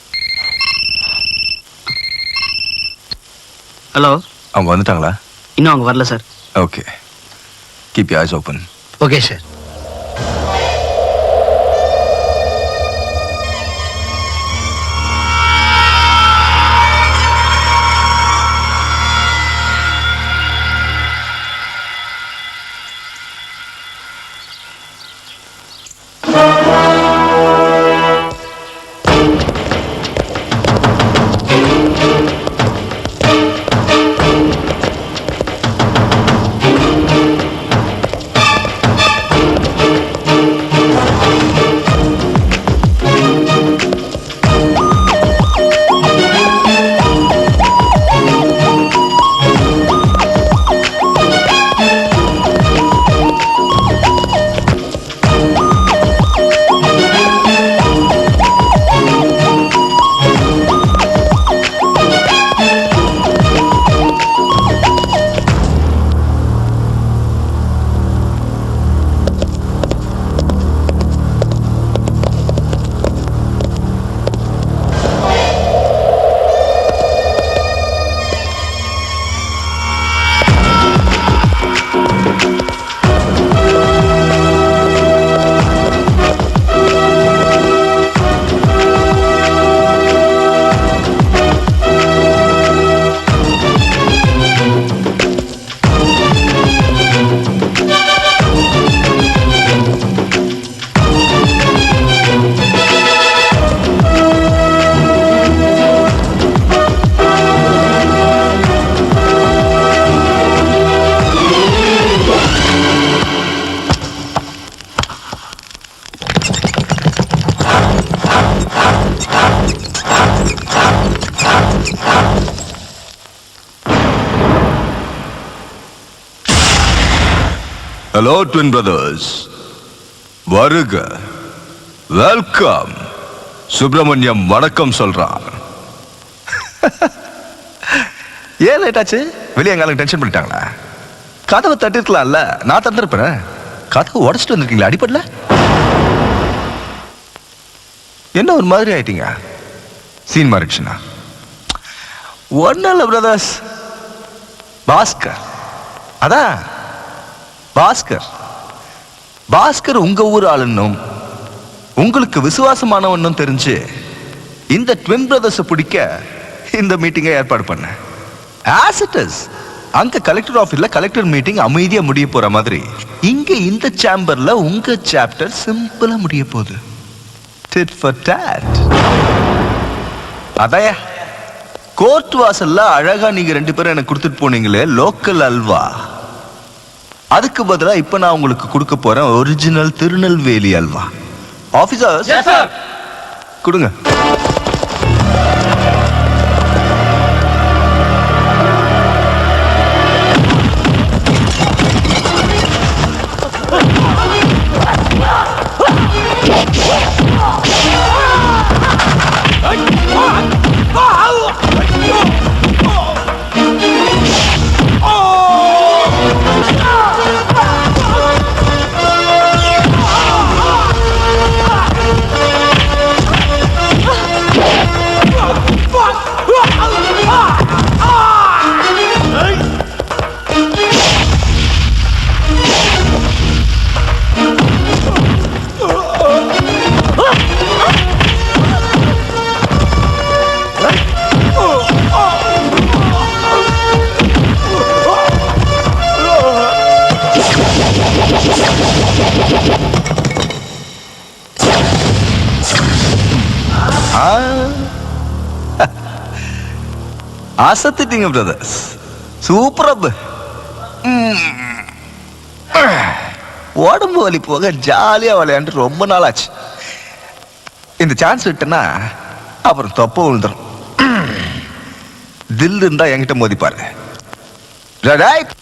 ஹலோ, அவங்க வந்துட்டாங்களா? இன்னும் அவங்க வரல sir. Okay, keep your eyes open. Okay sir. Hello twin brothers, வருக, வெல்கம். சுப்பிரமணியம் வணக்கம் சொல்றான். ஏன் லேட் ஆச்சு? வெளியே எங்காலும் டென்ஷன் பண்ணிட்டாங்களா? கதவை தட்டிருக்கலாம்ல, நான் தந்திருப்பேன். கதவை உடச்சிட்டு வந்திருக்கீங்களா? அடிப்படல என்ன ஒரு மாதிரி ஆயிட்டீங்க? சீன் மாறிடுச்சுனா? ஒன்னும் இல்லை பிரதர்ஸ், பாஸ்கர். அதான் பாஸ்கர். பாஸ்கர் உங்க ஊர் ஆளுன்னும் உங்களுக்கு விசுவாசமானவன்னும் தெரிஞ்சு இந்த ட்வின் பிரதர்ஸை பிடிக்க இந்த மீட்டிங்கை ஏற்பாடு பண்ண. ஆஸ் இட் இஸ், அங்க கலெக்டர் ஆபீஸ்ல கலெக்டர் மீட்டிங் அமைதியா முடிய போற மாதிரி இங்க இந்த சேம்பர்ல உங்க சாப்டர் சிம்பிளா முடிய போகுது. Tit for tat. அதையா கோர்ட் வாசல்ல அழகா நீங்க 2 பேரும் எனக்கு கொடுத்துட்டு போனீங்களே லோக்கல் அல்வா, அதுக்கு பதிலா இப்ப நான் உங்களுக்கு கொடுக்க போறேன் ஒரிஜினல் திருநெல்வேலி அல்வா. ஆபீசர்ஸ் கொடுங்க. அசத்திட்டீங்க பிரதர்ஸ், சூப்பர். உடம்பு வலி போக ஜாலியா விளையாண்டு ரொம்ப நாள் ஆச்சு. இந்த சான்ஸ் விட்டனா அப்புறம் தொப்ப விழுந்துடும். தில் இருந்தா என்கிட்ட மோதி பாருங்க. Right?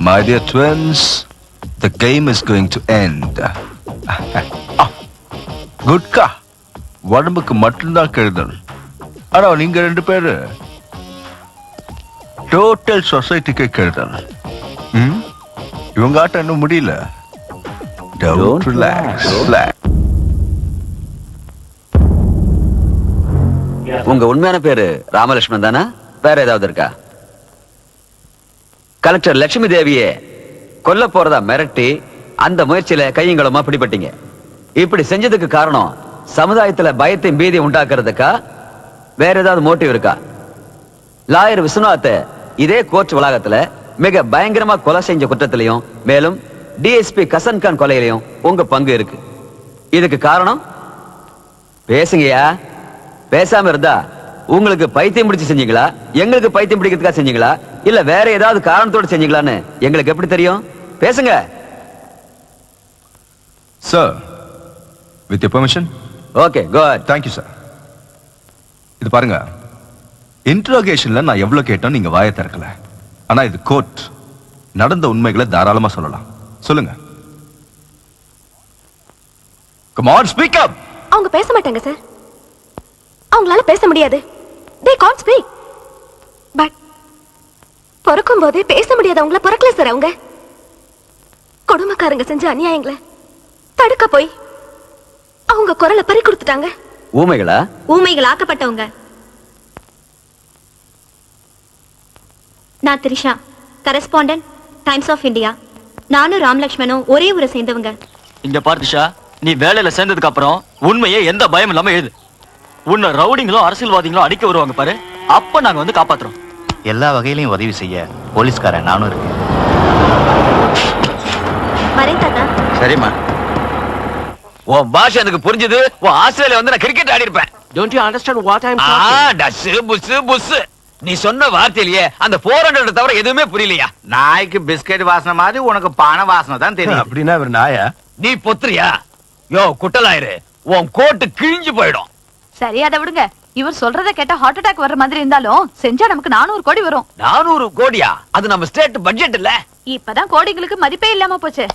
My dear twins, the game is going to end. Gutka உடம்புக்கு மட்டும்தான் கெடுதல். ஆனா நீங்க 2 பேரு டோட்டல் சொசைட்டிக்கே கெடுதல். இவங்க ஆட்டம் இன்னும் முடியல. Don't relax. உங்க உண்மையான பேரு ராமலட்சுமன் தானா? வேற ஏதாவது இருக்கா? கலெக்டர் லட்சுமி தேவியே கொல்ல போறதா மிரட்டி அந்த முயற்சியில கையங்களமா பிடிபட்டீங்க. இப்படி செஞ்சதுக்கு காரணம் சமுதாயத்துல பயத்தையும் பீதியை உண்டாக்குறதுக்கா வேற ஏதாவது மோட்டிவ் இருக்கா? லாயர் விஸ்வநாத் இதே கோர்ட் வளாகத்துல மிக பயங்கரமா கொலை செஞ்ச குற்றத்திலையும் மேலும் டிஎஸ்பி கசன் கான் கொலையிலையும் உங்க பங்கு இருக்கு. இதுக்கு காரணம் பேசுங்கயா. பேசாம இருந்தா உங்களுக்கு பைத்தியம் பிடிச்சு செஞ்சீங்களா, எங்களுக்கு பைத்தியம் பிடிக்கிறதுக்காக செஞ்சீங்களா, இல்ல வேற ஏதாவது காரணத்தோடு செஞ்சீங்களான்னு எங்களுக்கு எப்படி தெரியும்? பேசுங்க. Sir, with your permission. Okay, good. Thank you sir. இது பாருங்க, இன்ட்ரோகேஷன்ல நான் எவ்வளவு கேட்டோம் நீங்க வாயை திறக்கல. ஆனா இது கோர்ட், நடந்த உண்மைகளை தாராளமா சொல்லலாம். சொல்லுங்க. Come on, speak up. அவங்க பேச மாட்டாங்க சார். அவங்களால பேச முடியாது. They can't speak. But பிறக்கும் போதே பேச முடியாதவங்கள பிறக்கல சார். அவங்க கொடுமைக்காரங்க செஞ்ச அநியாயங்களை தடுக்க போய் அவங்க குரலை பறி கொடுத்துட்டாங்க. ஊமைகளா? ஊமைகள் ஆக்கப்பட்டவங்க. நான் Trisha, correspondent, Times of India. நானும் ராமலட்சுமனும் ஒரே ஊரை சேர்ந்தவங்க. இங்க பாரு திஷா, நீ வேலையில சேர்ந்ததுக்கு அப்புறம் உண்மையே எந்த பயம் இல்லாம எழுது. உன்னை ரவுடிங்களும் அரசியல்வாதிகளும் அடிக்க வருவாங்க பாரு, அப்ப நாங்க வந்து காப்பாத்துறோம். எல்லா வகையிலையும் உதவி செய்ய போலீஸ்காரன் நானும் இருக்கேன். வரேன் தாத்தா. சரிம்மா. உன் பாஷை எனக்கு புரிஞ்சது. உன் ஆஸ்திரேலியா வந்து நான் கிரிக்கெட் ஆடி இருப்பேன். Don't you understand what I'm talking? டஸ் புஸ் புஸ். நீ சொன்ன வார்த்தையிலேயே அந்த 400 தவிர எதுவுமே புரியலையா? நாய்க்கு பிஸ்கெட் வாசனை மாதிரி உனக்கு பண வாசனை தான் தெரியும். அப்படின்னா இவர் நாயா? நீ பொத்துறியா? யோ குட்டலாயிரு, உன் கோட்டு கிழிஞ்சு போயிடும். சரி அதை விடுங்க. இவர் சொல்றத கேட்டா ஹார்ட் அட்டாக் வர்ற மாதிரி இருந்தாலும் செஞ்சா நமக்கு 400 கோடி வரும். 400 கோடியா? அது நம்ம ஸ்டேட் பட்ஜெட் இல்ல. இப்பதான் கோடிகளுக்கு மதிப்பே இல்லாம போச்சு.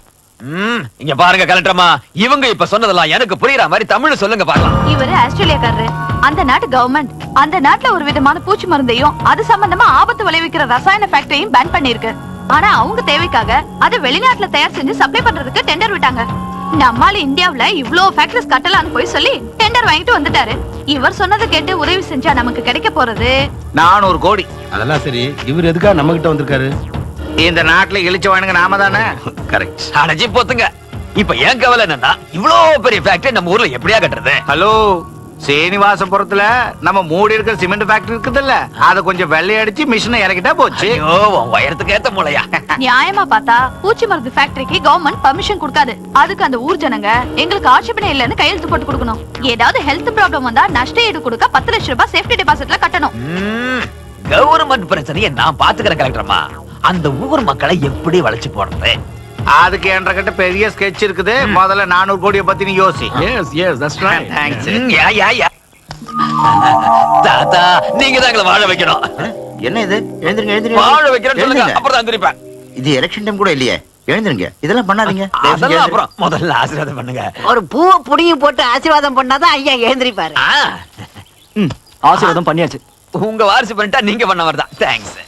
இங்க பாருங்க கலெக்டர்மா, இவங்க இப்ப சொன்னதெல்லாம் எனக்கு புரியுற மாதிரி தமிழ்ல சொல்லுங்க பாக்கலாம். இவரு ஆஸ்திரேலியாக்காரரு. அந்த நாட்டு கவர்மெண்ட் அந்த நாட்டுல ஒரு விதமான பூச்சி மருந்தையும் அது சம்பந்தமா ஆபத்து விளைவிக்கிற ரசாயன ஃபேக்டரியும் பேன் பண்ணிருக்கு. ஆனா அவங்க தேவைக்காக அதை வெளிநாட்டுல தயார் செஞ்சு சப்ளை பண்றதுக்கு டெண்டர் விட்டாங்க. நம்மால இந்தியாவுல இவ்ளோ ஃபேக்டரிஸ் கட்டலான்னு போய் சொல்லி டெண்டர் வாங்கிட்டு வந்துட்டாரு. இவர் சொன்னதை கேட்டு உதவி செஞ்சா நமக்கு கிடைக்க போறது 400 கோடி. அதெல்லாம் சரி, இவர் எதுக்காக நம்ம கிட்ட வந்திருக்காரு? இந்த நாட்டுல இழிச்சவனுங்க நாம தானே. கரெக்ட். அடஜி போத்துங்க. இப்ப ஏன் கவலை என்னன்னா, இவ்ளோ பெரிய ஃபேக்டரி நம்ம ஊர்ல எப்படியா கட்டுறது? ஹலோ, சீனிவாசபுரத்துல நம்ம மூடி இருக்கிற சிமெண்ட் ஃபேக்டரி இருக்குதுல்ல, அத கொஞ்சம் வெள்ளை அடிச்சு மிஷினை இறக்கிட்டா போச்சு. ஐயோ, உன் உயரத்துக்கு ஏத்த மூளையா? நியாயமா பார்த்தா பூச்சி மருந்து ஃபேக்டரிக்கு கவர்மெண்ட் பர்மிஷன் கொடுக்காது. அதுக்கு அந்த ஊர் ஜனங்க எங்களுக்கு ஆட்சேபனை இல்லன்னு கையெழுத்து போட்டு கொடுக்கணும். ஏதாவது ஹெல்த் ப்ராப்ளம் வந்தா நஷ்ட ஈடு கொடுக்க 10 லட்சம் ரூபாய் சேஃப்டி டெபாசிட்ல கட்டணும். கவர்மெண்ட் பிரச்சனையை நான் பாத்துக்கிறேன் கலெக்டர்மா. அந்த ஊர் மக்களை எப்படி வளைச்சு போடுறது? அதுக்கு என்ற கிட்ட பெரிய ஸ்கெட்ச் இருக்குது. முதல்ல 400 கோடியை பத்தி நீ யோசி. Yes, that's right. Thanks. தாத்தா, நீங்க தான் எங்களை வாழ வைக்கணும். என்ன இது? எழுந்திருங்க. வாழ வைக்கிறேன்னு சொல்லுங்க, அப்புறம் தான் திருப்பேன். இது எலெக்ஷன் டைம் கூட இல்லையே. எழுந்திருங்க. இதெல்லாம் பண்ணாதீங்க. அதெல்லாம் அப்புறம் முதல்ல ஆசீர்வாதம் பண்ணுங்க. ஒரு பூவை புடிங்கி போட்டு ஆசீர்வாதம் பண்ணாதான் ஐயா எழுந்திருப்பாரு. ஆசீர்வாதம் பண்ணியாச்சு. உங்க வாரிசு பண்ணிட்டா நீங்க பண்ணவர் தான். தேங்க்ஸ்.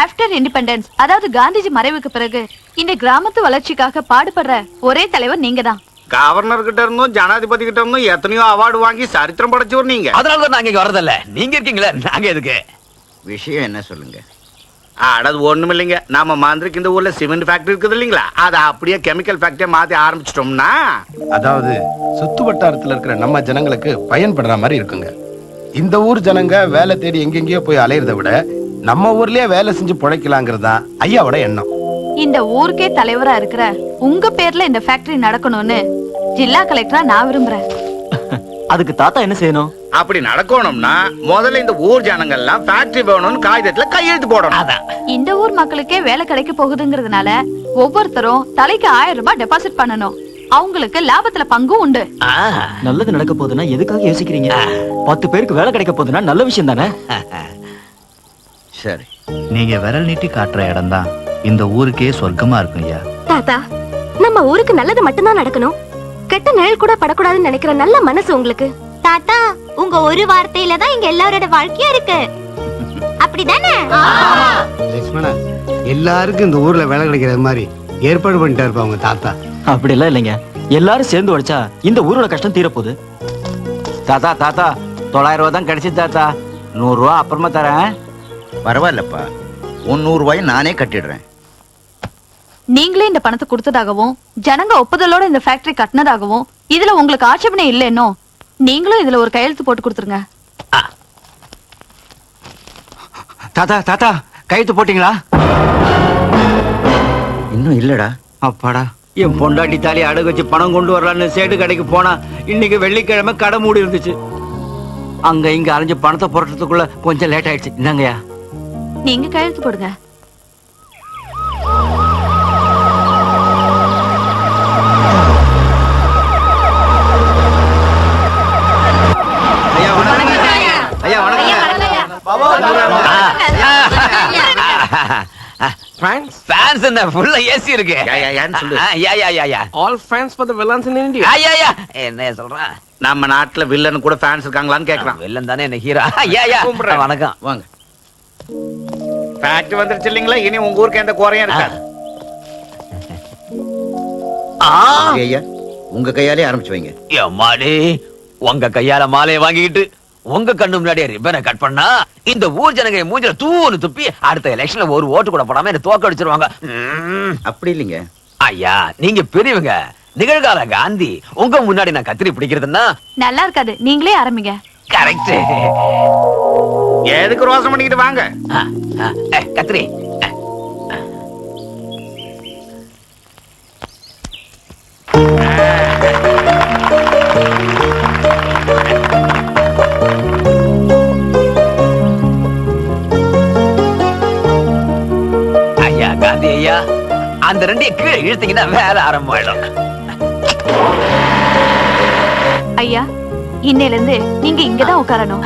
ஆஃப்டர் இண்டிபெண்டன்ஸ், அதாவது காந்திஜி மறைவுக்கு பிறகு இந்த கிராமத்து வளர்ச்சிக்காக பாடுபடுற ஒரே தலைவர் நீங்க தான். கவர்னர் கிட்ட இருந்தும் ஜனாதிபதி கிட்ட இருந்தும் எத்தனையோ அவார்டு வாங்கி சரித்திரம் படைச்சவர் நீங்க. அதனாலதான் நாங்க இங்க வரதில்ல. நீங்க இருக்கீங்களே, நாங்க எதுக்கு? விஷயம் என்ன சொல்லுங்க? அது ஒண்ணும் இல்லைங்க. நம்ம மந்திரிக்கு இந்த ஊர்ல சிமெண்ட் ஃபேக்டரி இருக்குது இல்லீங்களா, அதை அப்படியே கெமிக்கல் ஃபேக்டரியா மாத்தி ஆரம்பிச்சிட்டோம்னா, அதாவது சுத்து வட்டாரத்துல இருக்கிற நம்ம ஜனங்களுக்கு பயன்படுற மாதிரி இருக்குங்க. இந்த ஊர் ஜனங்க வேலை தேடி எங்கெங்கயோ போய் அலையறதை விட நம்ம ஊர்லயே வேலை செஞ்சு பிழைக்கலாங்கிறது தான் ஐயாவோட எண்ணம். இந்த ஊருக்கே தலைவரா இருக்கிற உங்க பேர்ல இந்த ஃபேக்டரி நடக்கணும்னு ஜில்லா கலெக்டரா நான் விரும்புறேன். அதுக்கு தாத்தா என்ன செய்யணும்? அப்படி நடக்கணும்னா முதல்ல இந்த ஊர் ஜனங்கள் எல்லாம் ஃபேக்டரி வேணும்னு காகிதத்துல கையெழுத்து போடணும். இந்த ஊர் மக்களுக்கே வேலை கிடைக்க போகுதுங்கிறதுனால ஒவ்வொருத்தரும் தலைக்கு 1000 ரூபாய் டெபாசிட் பண்ணணும். அவங்களுக்கு லாபத்துல பங்கும் உண்டு. நல்லது நடக்க போகுதுன்னா எதுக்காக யோசிக்கிறீங்க? 10 பேருக்கு வேலை கிடைக்க போகுதுன்னா நல்ல விஷயம் தானே. சரி, நீங்க விரல் நீட்டி காட்டுற இடம் தான் இந்த ஊருக்கே சொர்க்கமா இருக்கும் ஐயா. தாத்தா, நம்ம ஊருக்கு நல்லது மட்டும்தான் நடக்கணும், கெட்ட நிழல் கூட படக்கூடாதுன்னு நினைக்கிற நல்ல மனசு உங்களுக்கு. தாத்தா, உங்க ஒரு வார்த்தையில தான் இங்க எல்லாரோட வாழ்க்கையா இருக்கு. அப்ப அப்படிதானே? லட்சுமணா, எல்லாருக்கும் இந்த ஊர்ல வேலை கிடைக்கிற மாதிரி ஏற்பாடு பண்ணிட்டா இருப்பா உங்க தாத்தா. அப்படி எல்லாம் இல்லைங்க, எல்லாரும் சேர்ந்து உழைச்சா இந்த ஊரோட கஷ்டம் தீரப்போகுது. தாத்தா தாத்தா 900 ரூபா தான் கிடைச்சது தாத்தா. 100 ரூபா அப்புறமா தரேன். பரவாயில்லப்பா, 100 ரூபாயை நானே கட்டிடுறேன். நீங்களே இந்த பணத்தை கொடுத்ததாகவும் ஜனங்க ஒப்புதலோட இந்த ஃபேக்டரி கட்டினதாகவும் இதுல உங்களுக்கு ஆட்சேபனை இல்லைன்னோ நீங்களும் இதுல ஒரு கையெழுத்து போட்டு கொடுத்துருங்க. தாத்தா தாத்தா கையெழுத்து போட்டீங்களா? இன்னும் இல்லடா. அப்பாடா, என் பொண்டாட்டி தாலி அடகு வச்சு பணம் கொண்டு வரலான்னு சேட்டு கடைக்கு போனா இன்னைக்கு வெள்ளிக்கிழமை கடை மூடி இருந்துச்சு. அங்க இங்க அலைஞ்சு பணத்தை புரட்டுறதுக்குள்ள கொஞ்சம் லேட் ஆயிடுச்சு. இந்தாங்கய்யா. நீங்க கையெழுத்து போடுங்க. ஐயா வணக்கம். ஃபேன்ஸ் என்ன ஃபுல்லா ஏசி இருக்கு. All fans for the villains in India. என்ன சொல்றா? நம்ம நாட்டுல வில்லன் கூட ஃபேன்ஸ் இருக்காங்களான்னு கேக்குறான். வில்லன் தானே என்ன ஹீரோ. வணக்கம். வாங்க. ஃபேக்டரி வந்துருச்சு இல்லீங்களா? இனி உங்க ஊருக்கு எந்த குறையும் இருக்காது. ஐயா, உங்க கையாலே ஆரம்பிச்சு வைங்க. எம்மாடி, உங்க கையால மாலையை வாங்கிக்கிட்டு உங்க கண்ணு முன்னாடியே ரிப்பனை கட் பண்ணா இந்த ஊர் ஜனங்க மூஞ்சில தூணு துப்பி அடுத்த எலெக்ஷன்ல ஒரு ஓட்டு கூட போடாம என்ன தோக்க அடிச்சிருவாங்க. அப்படி இல்லைங்க ஐயா, நீங்க பெரியவங்க, நிகழ்கால காந்தி. உங்க முன்னாடி நான் கத்திரி பிடிக்கிறதுன்னா நல்லா இருக்காது. நீங்களே ஆரம்பிங்க. கரெக்ட். எதுக்கு ரோசம் பண்ணிக்கிட்டு வாங்க. கத்திரி. ஐயா காந்தி ஐயா, அந்த ரெண்டையும் கீழே இழுத்தீங்கன்னா வேலை ஆரம்பமாயிடும். ஐயா, இன்னையில இருந்து நீங்க இங்கதான் உட்காரணும்.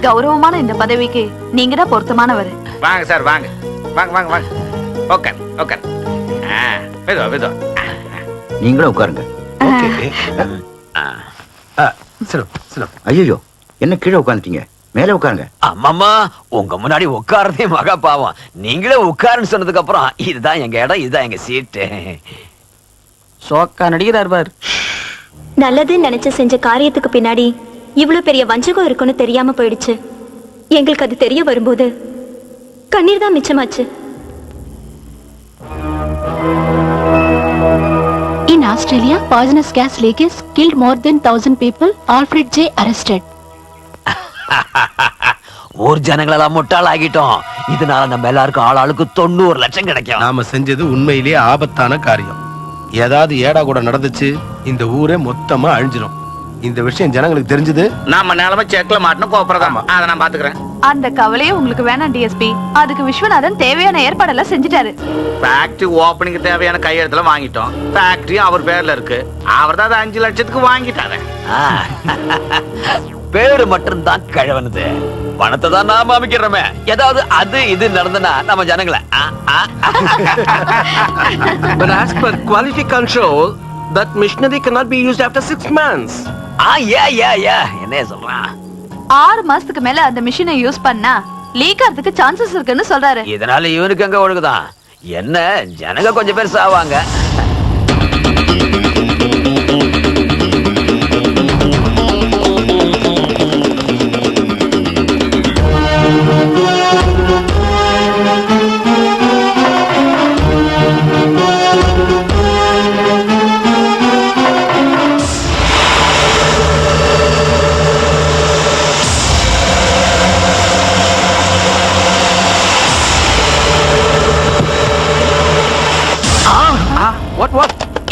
கௌரவமான இந்த பதவிக்கு நீங்க தான் பொருத்தமானவர். வாங்க சார், வாங்க வாங்க வாங்க வாங்க. Okay okay. மெதுவா மெதுவா. நீங்களும் உட்காருங்க. ஐயோ, என்ன கீழே உட்காந்துட்டீங்க? மேல உட்காருங்க. அம்மாமா, உங்க முன்னாடி உட்கார்றதே மகா பாவம். நீங்களே உட்காருன்னு சொன்னதுக்கு அப்புறம் இதுதான் எங்க இடம், இதுதான் எங்க சீட்டு. சோக்கா நடிக்கிறார் பார். நல்லதுன்னு நினைச்சு செஞ்ச காரியத்துக்கு பின்னாடி இவ்வளவு பெரிய வஞ்சகம் இருக்குன்னு தெரியாம போயிடுச்சு. எங்களுக்கு அது தெரிய வரும்போது கண்ணீர் தான் மிச்சமாச்சு. In Australia, poisonous gas leakage killed more than 1,000 people. Alfred J. arrested. ஊர் ஜனங்களெல்லாம் முட்டாள் ஆகிட்டோம். இதனால நம்ம எல்லாருக்கும் ஆளாளுக்கு 90 லட்சம் கிடைக்கும். நாம செஞ்சது உண்மையிலேயே ஆபத்தான காரியம். ஏதாவது ஏடா கூட நடந்துச்சு, இந்த ஊரே மொத்தமா அழிஞ்சிடும். இந்த விஷயம் ஜனங்களுக்கு தெரிஞ்சது, நாம நிலைமை செக்ல மாட்டணும். கோபுரதாமா, அதை நான் பாத்துக்கிறேன். அந்த கவலையே உங்களுக்கு வேணாம் டிஎஸ்பி. அதுக்கு விஸ்வநாதன் தேவையான ஏற்பாடெல்லாம் செஞ்சுட்டாரு. ஃபேக்டரி ஓபனிங் தேவையான கையெழுத்துல வாங்கிட்டோம். ஃபேக்டரி அவர் பேர்ல இருக்கு. அவர் தான் 5 லட்சத்துக்கு வாங்கிட்டாரு. பேரு மட்டும் தான் கழவனுது, பணத்தை தான் நாம அமைக்கிறோமே. ஏதாவது அது இது நடந்தனா நம்ம ஜனங்களை But as per quality control, that machinery cannot be used after 6 months. என்ன சொல்றான்? 6 மாசத்துக்கு மேல அந்த மிஷினை யூஸ் பண்ணா லீக் ஆகிறதுக்கு சான்சஸ் இருக்குன்னு சொல்றாரு. இதனால இவனுக்கு அங்க ஒழுகுதான். என்ன ஜனங்க கொஞ்சம் பேர் சாவாங்க.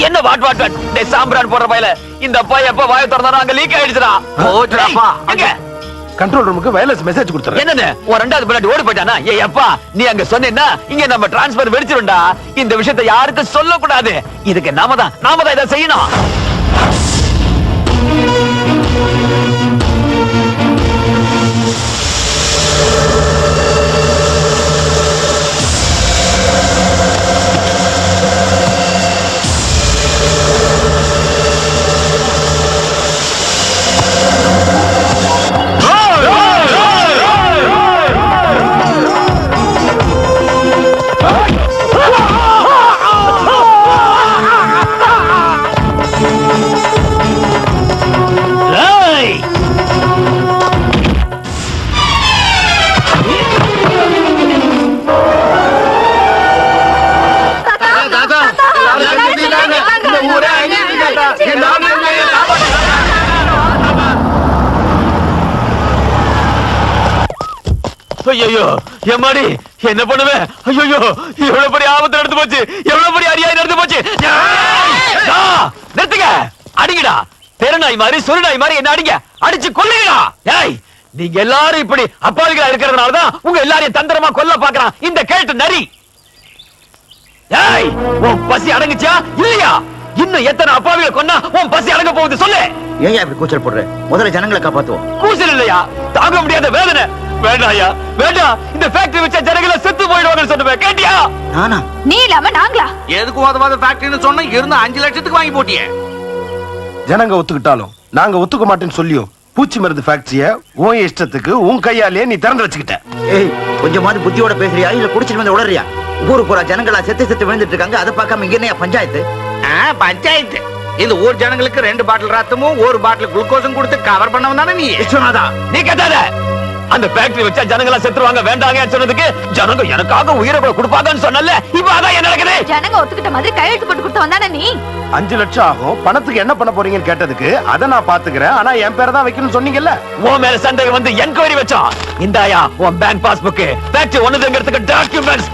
என்ன வாட் வாட் வாட் டே சாம்பிரான் போற பையல, இந்த பைய எப்ப வாயை திறந்தானோ அங்க லீக் ஆயிடுச்சுடா. ஓஜ்ராப்பா, அங்க கண்ட்ரோல் ரூமுக்கு வயர்லெஸ் மெசேஜ் கொடுத்துறேன். என்னன்னு ஒரு ரெண்டாவது பின்னாடி ஓடி போயிட்டானா? ஏய் அப்பா, நீ அங்க சொன்னேன்னா இங்க நம்ம டிரான்ஸ்பர் வெடிச்சிரும்டா. இந்த விஷயத்தை யாருக்கும் சொல்ல கூடாது. இதுக்கு நாம தான் இதை செய்யணும். ஐயோ எம்மாடி என்ன பண்ணுவேன்? ஐயோ எவ்வளவு பெரிய ஆபத்து நடந்து போச்சு, எவ்வளவு பெரிய அநியாயம் நடந்து போச்சு. நிறுத்துங்க, அடிங்கடா. தெருநாய் மாதிரி சொருநாய் மாதிரி என்ன அடிங்க, அடிச்சு கொல்லுங்கடா. ஏய், நீங்க எல்லாரும் இப்படி அப்பாவிகளா இருக்கிறதுனாலதான் உங்க எல்லாரையும் தந்திரமா கொல்ல பாக்குறான் இந்த கேட்டு நரி. ஏய், உன் பசி அடங்குச்சா இல்லையா? இன்னும் எத்தனை அப்பாவிகளை கொன்னா உன் பசி அடங்க போகுது சொல்லு. ஏன் இப்படி கூச்சல் போடுற? முதல்ல ஜனங்களை காப்பாத்துவோம். கூச்சல் இல்லையா, தாங்க முடியாத வேதனை. வேண்டாயா, வேண்டாம். இந்த ஃபேக்டரி வச்ச ஜனங்களை செத்து போயிடுவாங்கன்னு சொன்னேன், கேட்டியா? நானா? நீ இல்லாம நாங்களா? எதுக்கு ஓதவாத ஃபேக்டரின்னு சொன்னா இருந்த 5 லட்சத்துக்கு வாங்கி போட்டியே. ஜனங்க ஒத்துக்கிட்டாலும் நாங்க ஒத்துக்க மாட்டேன்னு சொல்லியும் பூச்சி மருந்து ஃபேக்டரிய உன் இஷ்டத்துக்கு உன் கையாலே நீ திறந்து வச்சுக்கிட்ட. ஏய், கொஞ்சமாவது புத்தியோட பேசுறியா இல்ல குடிச்சிட்டு வந்து உளறியா? ஊரு பூரா ஜனங்களா செத்து செத்து விழுந்துட்டு இருக்காங்க, அதை பார்க்காம இங்க என்ன பஞ்சாயத்து? பஞ்சாயத்து இந்த ஊர் ஜனங்களுக்கு 2 பாட்டில் ரத்தமும் 1 பாட்டில் குளுக்கோஸும் கொடுத்து கவர் பண்ணவன் தானே நீ. விஸ்வநாதா, நீ கேட்டாத. அந்த ஃபேக்டரி வச்சா ஜனங்களா செத்துருவாங்க வேண்டாங்க சொன்னதுக்கு ஜனங்க எனக்காக உயிரை கூட கொடுப்பாங்கன்னு சொன்னல. இப்ப அதான் என்ன நடக்குது? ஜனங்க ஒத்துக்கிட்ட மாதிரி கையெழுத்து போட்டு கொடுத்த வந்தானே நீ. 5 லட்சம் ஆகும், பணத்துக்கு என்ன பண்ண போறீங்கன்னு கேட்டதுக்கு அதை நான் பாத்துக்கிறேன், ஆனா என் பேரை தான் வைக்கணும்னு சொன்னீங்கல்ல. உன் மேல சந்தேகம் வந்து என்கொயரி வச்சோம். இந்தாயா உன் பேங்க் பாஸ்புக், ஃபேக்டரி ஒண்ணுங்கிறதுக்கு டாக்குமெண்ட்ஸ்.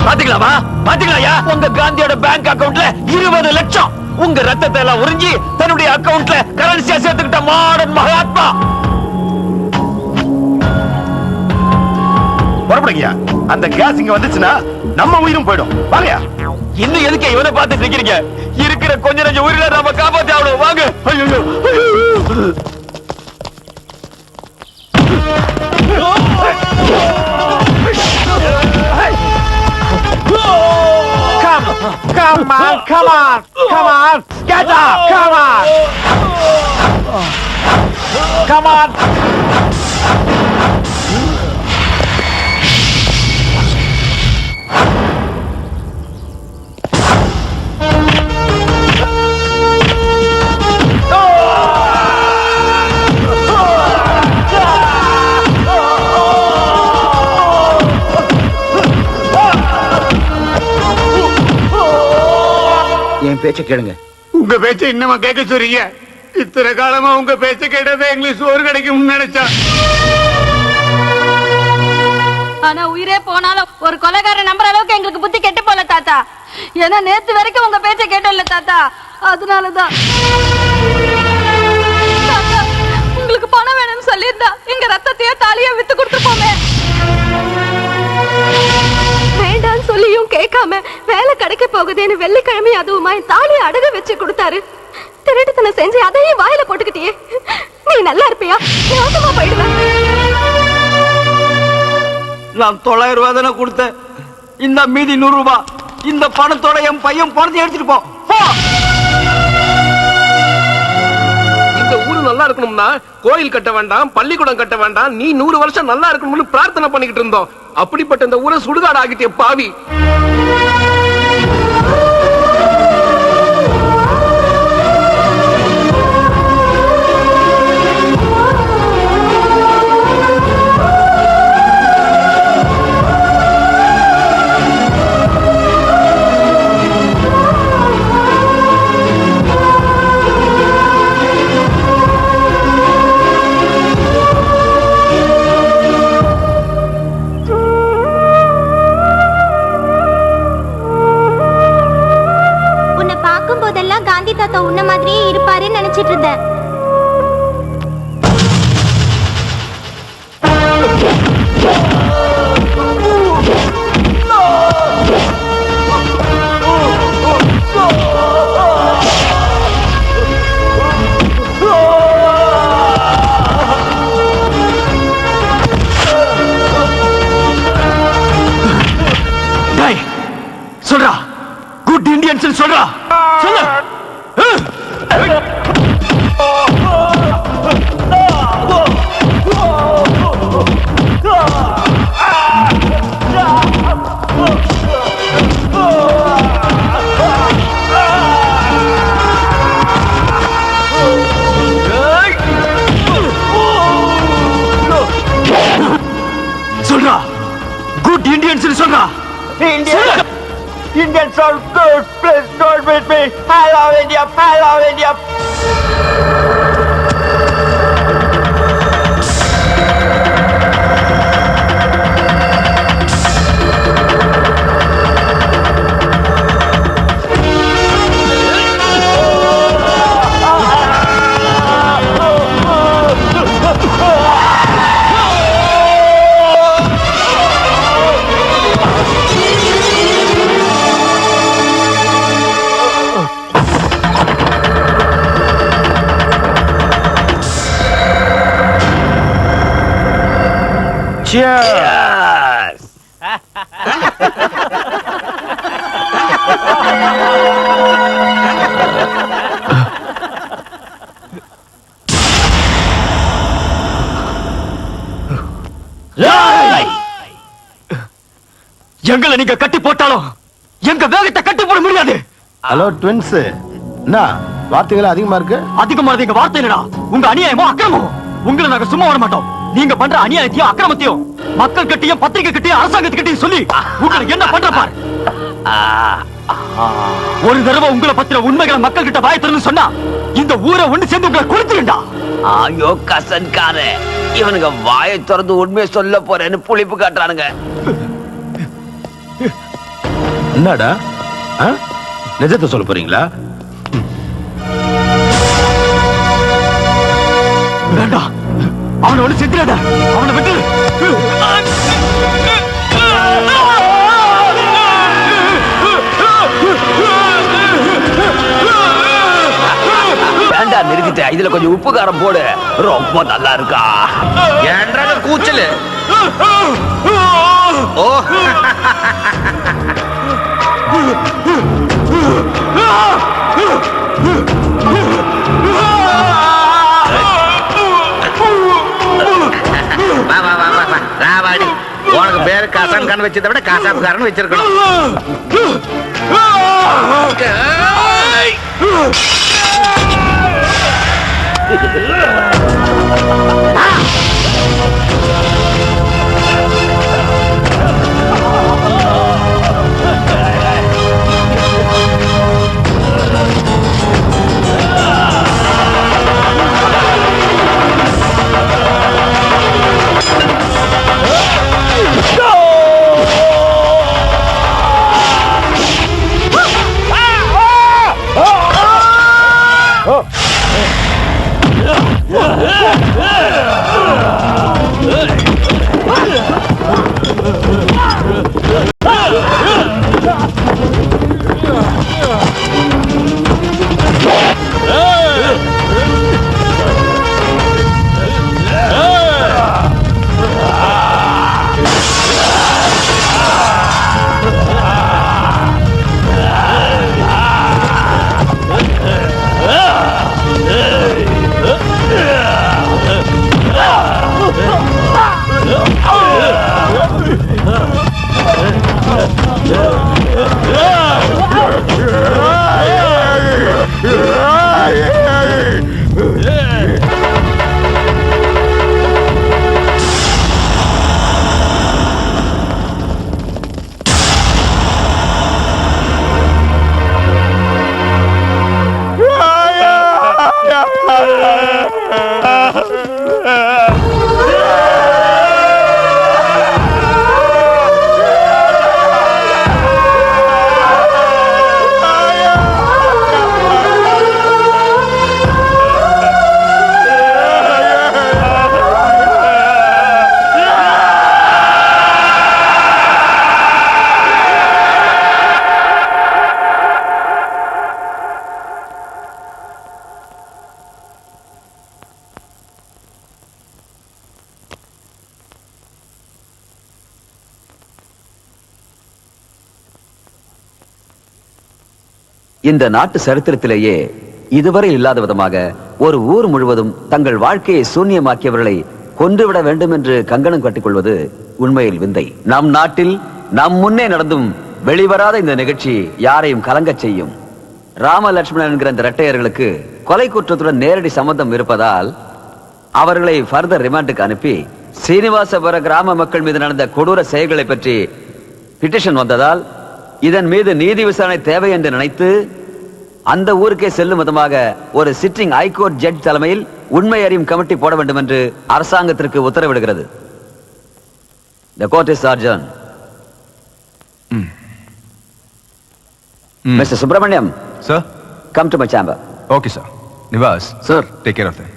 பாத்தீங்களாமா, பாத்தீங்களாயா? உங்க காந்தியோட பேங்க் அக்கவுண்ட்ல 20 லட்சம் உங்க ரத்தத்தை எல்லாம் உறிஞ்சி தன்னுடைய அக்கவுண்ட்ல கரன்சியா சேர்த்துக்கிட்ட மாடர்ன் மகாத்மா. புறப்படுங்கயா, அந்த கேஸ் இங்க வந்துச்சுன்னா நம்ம உயிரும் போயிடும். வாங்கயா. இன்னும் எதுக்கு இவனை பார்த்து நிக்கிறீங்க? இருக்கிற கொஞ்ச நஞ்ச உயிரில நாம காப்பாத்தி ஆகணும். வாங்க. ஐயோ, Come on, come on, come on, get up, come on, come on. என் பேச்ச கேளுங்க. உங்க பேச்ச இன்னமா கேட்க சொல்றீங்க? இத்தனை காலமா உங்க பேச்ச கேட்டதே எங்களுக்கு சோறு கிடைக்கும்னு நினைச்சா. ஆனா உயிரே போனாலும் ஒரு கொலைகாரன் நம்புற அளவுக்கு எங்களுக்கு புத்தி கெட்டு போல தாத்தா. ஏன்னா நேத்து வரைக்கும் உங்க பேச்ச கேட்டோம்ல தாத்தா, அதனாலதான். தாத்தா, உங்களுக்கு பணம் வேணும்னு சொல்லியிருந்தா எங்க ரத்தத்தையே தாலியா வித்து கொடுத்துருப்போமே. வேண்டான்னு சொல்லியும் கேட்காம வேலை கிடைக்க போகுதுன்னு வெள்ளிக்கிழமை அதுவுமா தாலியை அடகு வச்சு கொடுத்தாரு. திருட்டுத்தனை செஞ்சு அதையும் வாயில போட்டுக்கிட்டியே. நீ நல்லா இருப்பியா? நாசமா போயிடுவேன். நான் 900 ரூபாய் தானே கொடுத்தேன். இந்த மீதி 100 ரூபாய். இந்த பணத்தோட என் பையன் பணத்தை எடுத்துட்டு போ. இந்த ஊரு நல்லா இருக்கணும்னா கோயில் கட்ட வேண்டாம், பள்ளிக்கூடம் கட்ட வேண்டாம், நீ 100 வருஷம் நல்லா இருக்கணும்னு பிரார்த்தனை பண்ணிக்கிட்டு இருந்தோம். அப்படிப்பட்ட இந்த ஊரை சுடுகாடு ஆகிட்டே பாவி. காந்தி தாத்தா உன்ன மாதிரியே இருப்பாருன்னு நினைச்சிட்டு இருந்தேன். சொல்றா, குட் இந்தியன்ஸ் சொல்றா, சொல்லு. சொல்றா, குட் இந்தியன்ஸ் சொல்றா. Indians are good. Please don't beat me. I love India. I love India. Cheers. எங்களை நீங்க கட்டி போட்டாலும் எங்க வேகத்தை கட்டி போட முடியாது. ஹலோ ட்வின்ஸ், என்ன வார்த்தைகள் அதிகமா இருக்கு? அதிகமானது எங்க வார்த்தை இல்லடா, உங்க அநியாயமோ அக்கிரமமோ. உங்களை நாங்க சும்மா விட மாட்டோம். நீங்க பண்ற அநியாயத்தையும் அக்கிரமத்தையும் மக்கள் கிட்டையும் பத்திரிகை கிட்டையும் அரசாங்கத்துக்கிட்டையும் சொல்லி உங்களுக்கு என்ன பண்ற பாரு. ஒரு தடவை உங்களை பத்திர உண்மைகளை மக்கள் கிட்ட வாய திறந்து சொன்னா இந்த ஊரை ஒண்ணு சேர்ந்து உங்களை கொடுத்துருண்டா. ஐயோ கசன்காரே, இவனுங்க வாயை திறந்து உண்மையை சொல்ல போறேன்னு புளிப்பு காட்டுறானுங்க. என்னடா நிஜத்தை சொல்ல போறீங்களா? வேண்டாம், அவனை ஒண்ணு செத்துறாத, அவனை விட்டு. வேண்டாம், நிறுத்திட்டேன். இதுல கொஞ்சம் உப்பு காரம் போடு, ரொம்ப நல்லா இருக்கா. ஏன்றாங்க கூச்சலு? ஓ ராவாடி, உனக்கு பேரு கசான் கான் வச்சதை விட காசாப்காரன் வச்சிருக்கணும். இந்த நாட்டு சரித்திரத்திலேயே இதுவரை இல்லாத விதமாக ஒரு ஊர் முழுவதும் தங்கள் வாழ்க்கையை சூன்யமாக்கியவர்களை கொன்றுவிட வேண்டும் என்று கங்கணம் கட்டிக்கொள்வது உண்மையில் விந்தை. நம் நாட்டில் நம் முன்னே நடந்தும் வெளிவராத இந்த நிகழ்ச்சி யாரையும் கலங்கச் செய்யும். ராம லட்சுமணன் என்கிற இந்த இரட்டையர்களுக்கு கொலை குற்றத்துடன் நேரடி சம்பந்தம் இருப்பதால் அவர்களை ஃபர்தர் ரிமாண்டுக்கு அனுப்பி சீனிவாசபுர கிராம மக்கள் மீது நடந்த கொடூர செயல்களை பற்றி பிட்டிஷன் வந்ததால் இதன் மீது நீதி விசாரணை தேவை என்று நினைத்து அந்த ஊருக்கே செல்லும் விதமாக ஒரு சிட்டிங் ஹைகோர்ட் ஜட்ஜ் தலைமையில் உண்மை அறியும் கமிட்டி போட வேண்டும் என்று அரசாங்கத்திற்கு உத்தரவிடுகிறது. The court is adjourned. Mr. Subramaniam, sir, come to my chamber. Okay, sir. Nivas, sir, take care of them.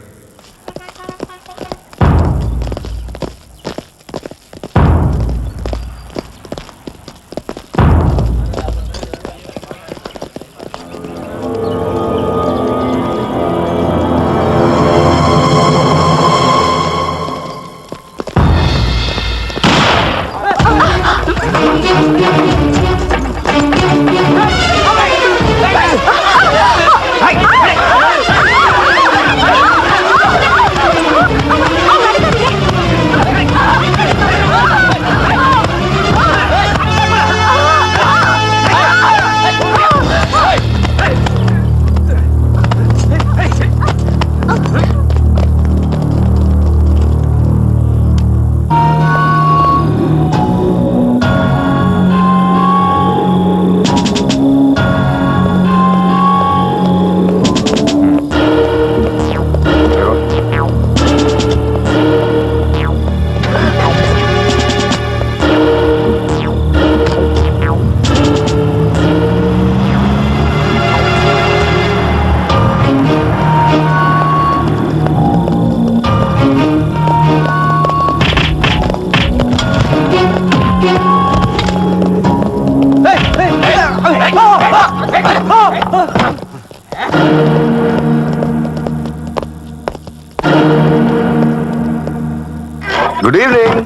Good evening.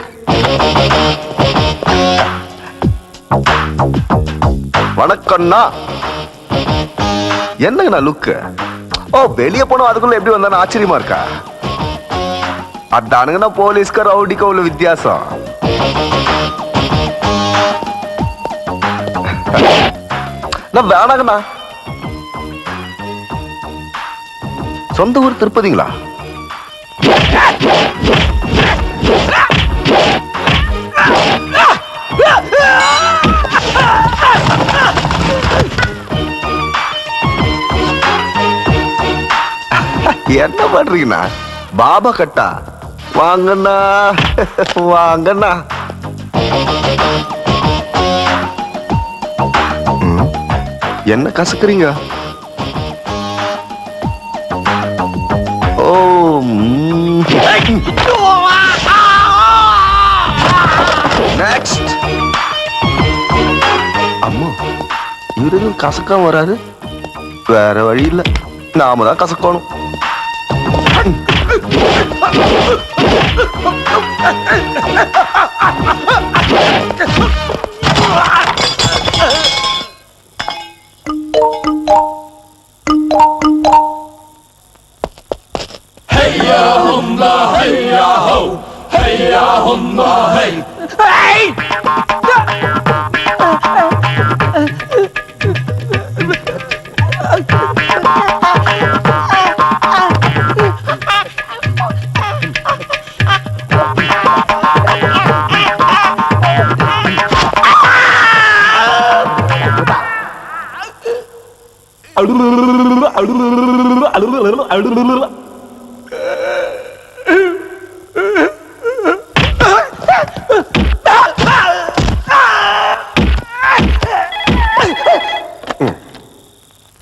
வணக்கம்ண்ணா. என்னங்கண்ணா லுக்கு? ஓ, வெளியே போனோம் அதுக்குள்ள எப்படி வந்தானு ஆச்சரியமா இருக்கா? அதானுங்கண்ணா போலீஸ்க்கு ரவுடிக்கு உள்ள வித்தியாசம். நான் வேணாங்கண்ணா. சொந்த ஊர் திருப்பதிங்களா? என்ன பண்றீங்கண்ணா? பாபா கட்டா வாங்கண்ணா, வாங்கண்ணா. என்ன கசக்குறீங்க? ஓ, நெக்ஸ்ட். அம்மா, இவரு கசக்காம வராது. வேற வழி இல்ல, நாம தான் கசக்கணும்.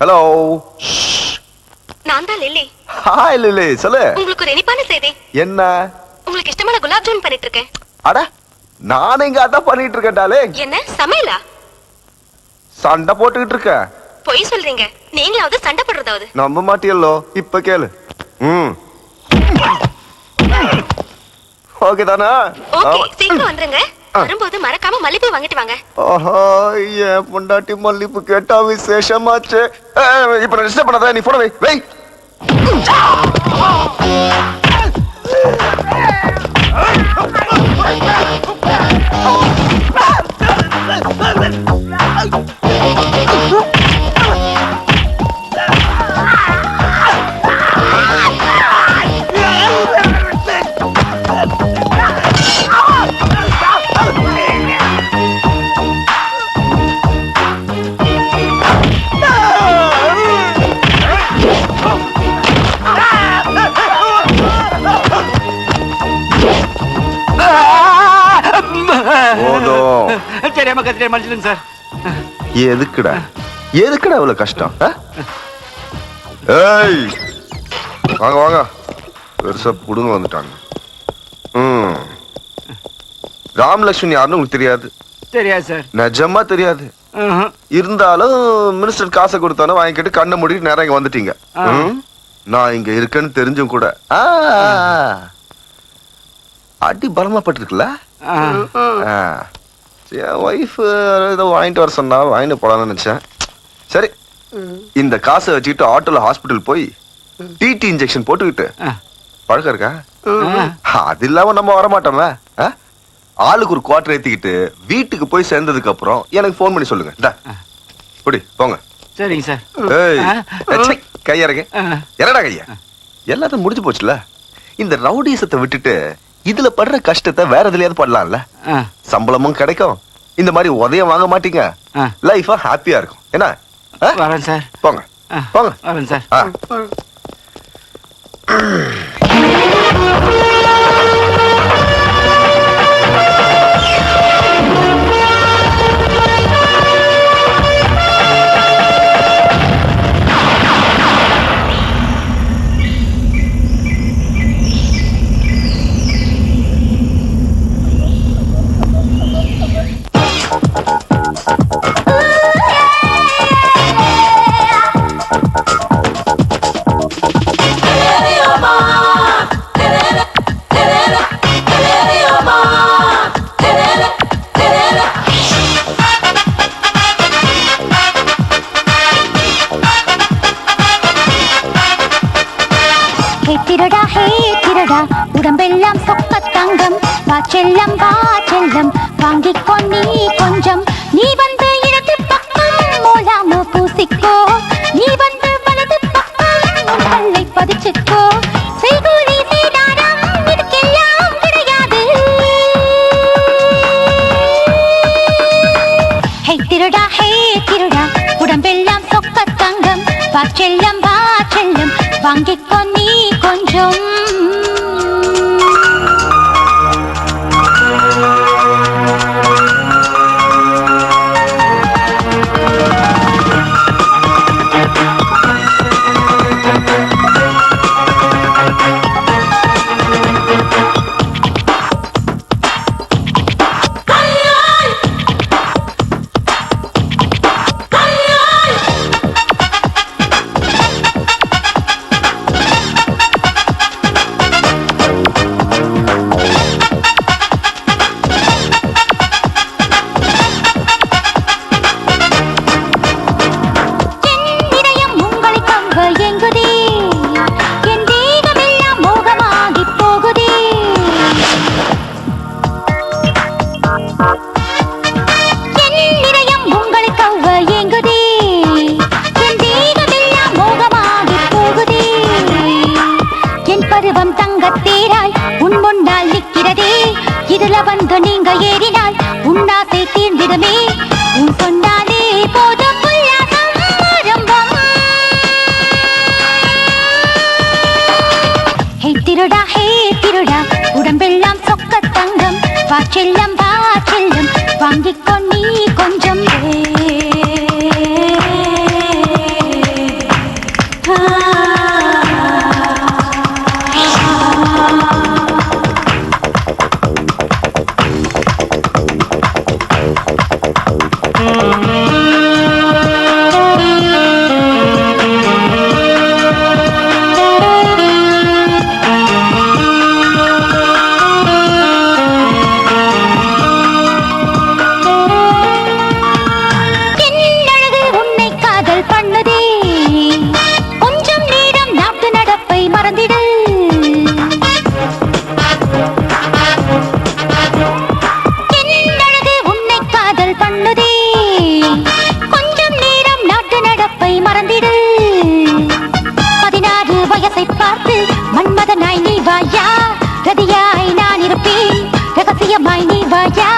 ஹலோ, நான் தான் லில்லி. ஹாய் லில்லி, சொல்லு. உங்களுக்கு ஒரு இனிப்பான செய்தி. என்ன? உங்களுக்கு இஷ்டமான குலாப் ஜாமுன் பண்ணிட்டு இருக்கேன். அட, நான் இங்க அதான் பண்ணிட்டு இருக்கேன்டாலே. என்ன சமையலா? சண்டை போட்டுக்கிட்டு இருக்க. பொய் சொல்றீங்க. நீங்களாவது சண்டை போடுறதாவது. நம்ப மாட்டியல்லோ, இப்ப கேளு. ஓகே தானா? ஓகே, சீக்கிரம் வந்துருங்க. வரும்போது மறக்காம மல்லிப்பூ வாங்கிட்டு வாங்க. ஆஹா, என் பொண்டாட்டி மல்லிப்பூ கேட்டா விசேஷமாச்சு. இப்ப நான் டிஸ்டர்ப் பண்ணாத, நீ போன வை. தெரியாம கத்திரியா மன்னிச்சிடுங்க சார். எதுக்குடா இவ்வளவு கஷ்டம்? ஏய், வாங்க வாங்க, பெருசா புடுங்க வந்துட்டாங்க. ராமலட்சுமி யாருன்னு உங்களுக்கு தெரியாது? தெரியாது சார். நிஜமா தெரியாது. இருந்தாலும் மினிஸ்டர் காசை கொடுத்தானே வாங்கிக்கிட்டு கண்ணை மூடிட்டு நேரம் இங்க வந்துட்டீங்க. நான் இங்க இருக்கேன்னு தெரிஞ்சும் கூட அடி பலமா பட்டிருக்குல்ல. என் ஒய்ஃப் ஏதோ வாங்கிட்டு வர சொன்னா வாங்கிட்டு போலான்னு நினைச்சேன். சரி, இந்த காசை வச்சுக்கிட்டு ஆட்டோல ஹாஸ்பிட்டல் போய் டிடி இன்ஜெக்ஷன் போட்டுக்கிட்டு பழக்கம் இருக்கா? அது இல்லாம நம்ம வரமாட்டோமே. ஆளுக்கு ஒரு குவார்டர் ஏத்திக்கிட்டு வீட்டுக்கு போய் சேர்ந்ததுக்கு அப்புறம் எனக்கு போன் பண்ணி சொல்லுங்க. புடி போங்க. சரிங்க சார். ஏய், கையறங்க. என்னடா கையா? எல்லாத்தையும் முடிஞ்சு போச்சுல. இந்த ரவுடிசத்தை விட்டுட்டு இதுல படுற கஷ்டத்தை வேற எதுலயாவது படலாம்ல. சம்பளமும் கிடைக்கும், இந்த மாதிரி உதயம் வாங்க மாட்டீங்க, லைஃபா ஹாப்பியா இருக்கும். என்ன? வரேன் சார். போங்க போங்க. வரேன் சார். செல்லம் வா செல்லம் வாங்கிக்கோ நீ கொஞ்சம் நீ வந்து இடது பக்கம் மூலாம பூசிக்கோ நீ வந்து வலது பக்கம் பல்லை பதிச்சுக்கோ செய்கூலி சேதாரம் இதுக்கெல்லாம் கிடையாது ஹே திருடா உடம்பெல்லாம் சொக்க தங்கம் வா செல்லம் வாங்கிக்கோ நீ கொஞ்சம் இதுல வந்து நீங்க ஏறினால் உன்னாசை தீர்ந்திடுமே உன் சொன்னாலே போதும் உல்லாசம் ஆரம்பம் ஹே திருடா உடம்பெல்லாம் சொக்க தங்கம் வா செல்லம் வாங்கிக்கோ நீ கொஞ்சம் மன்மதனாய் நீ வாயா ரதியாய் நான் இருப்பேன் ரகசியமாய் நீ வாயா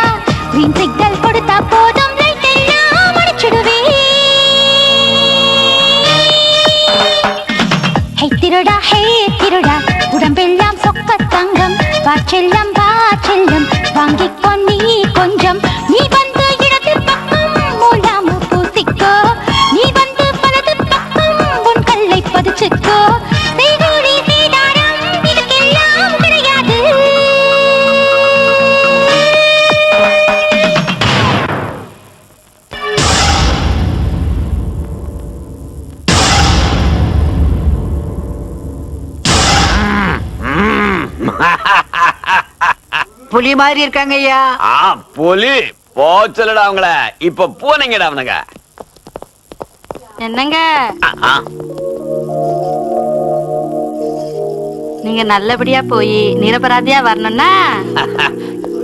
கிரீன் சிக்னல் கொடுத்தா போதும் லைட் எல்லாம் அடிச்சிடுவேன் ஹே திருடா உடம்பெல்லாம் சொக்க தங்கம் வா செல்லம் வாங்கிக்கோ நீ கொஞ்சம் நீ வந்து இடது பக்கம் மூலாம பூசிக்கோ நீ வந்து வலது பக்கம் உன் கல்லை பதிச்சுக்கோ புலி மாதிரி இருக்காங்க ஐயா. புலி போச்சலடா அவங்கள இப்ப பூனைங்கடா அவனுங்க. என்னங்க நீங்க நல்லபடியா போய் நிரபராதியா வரணும்னா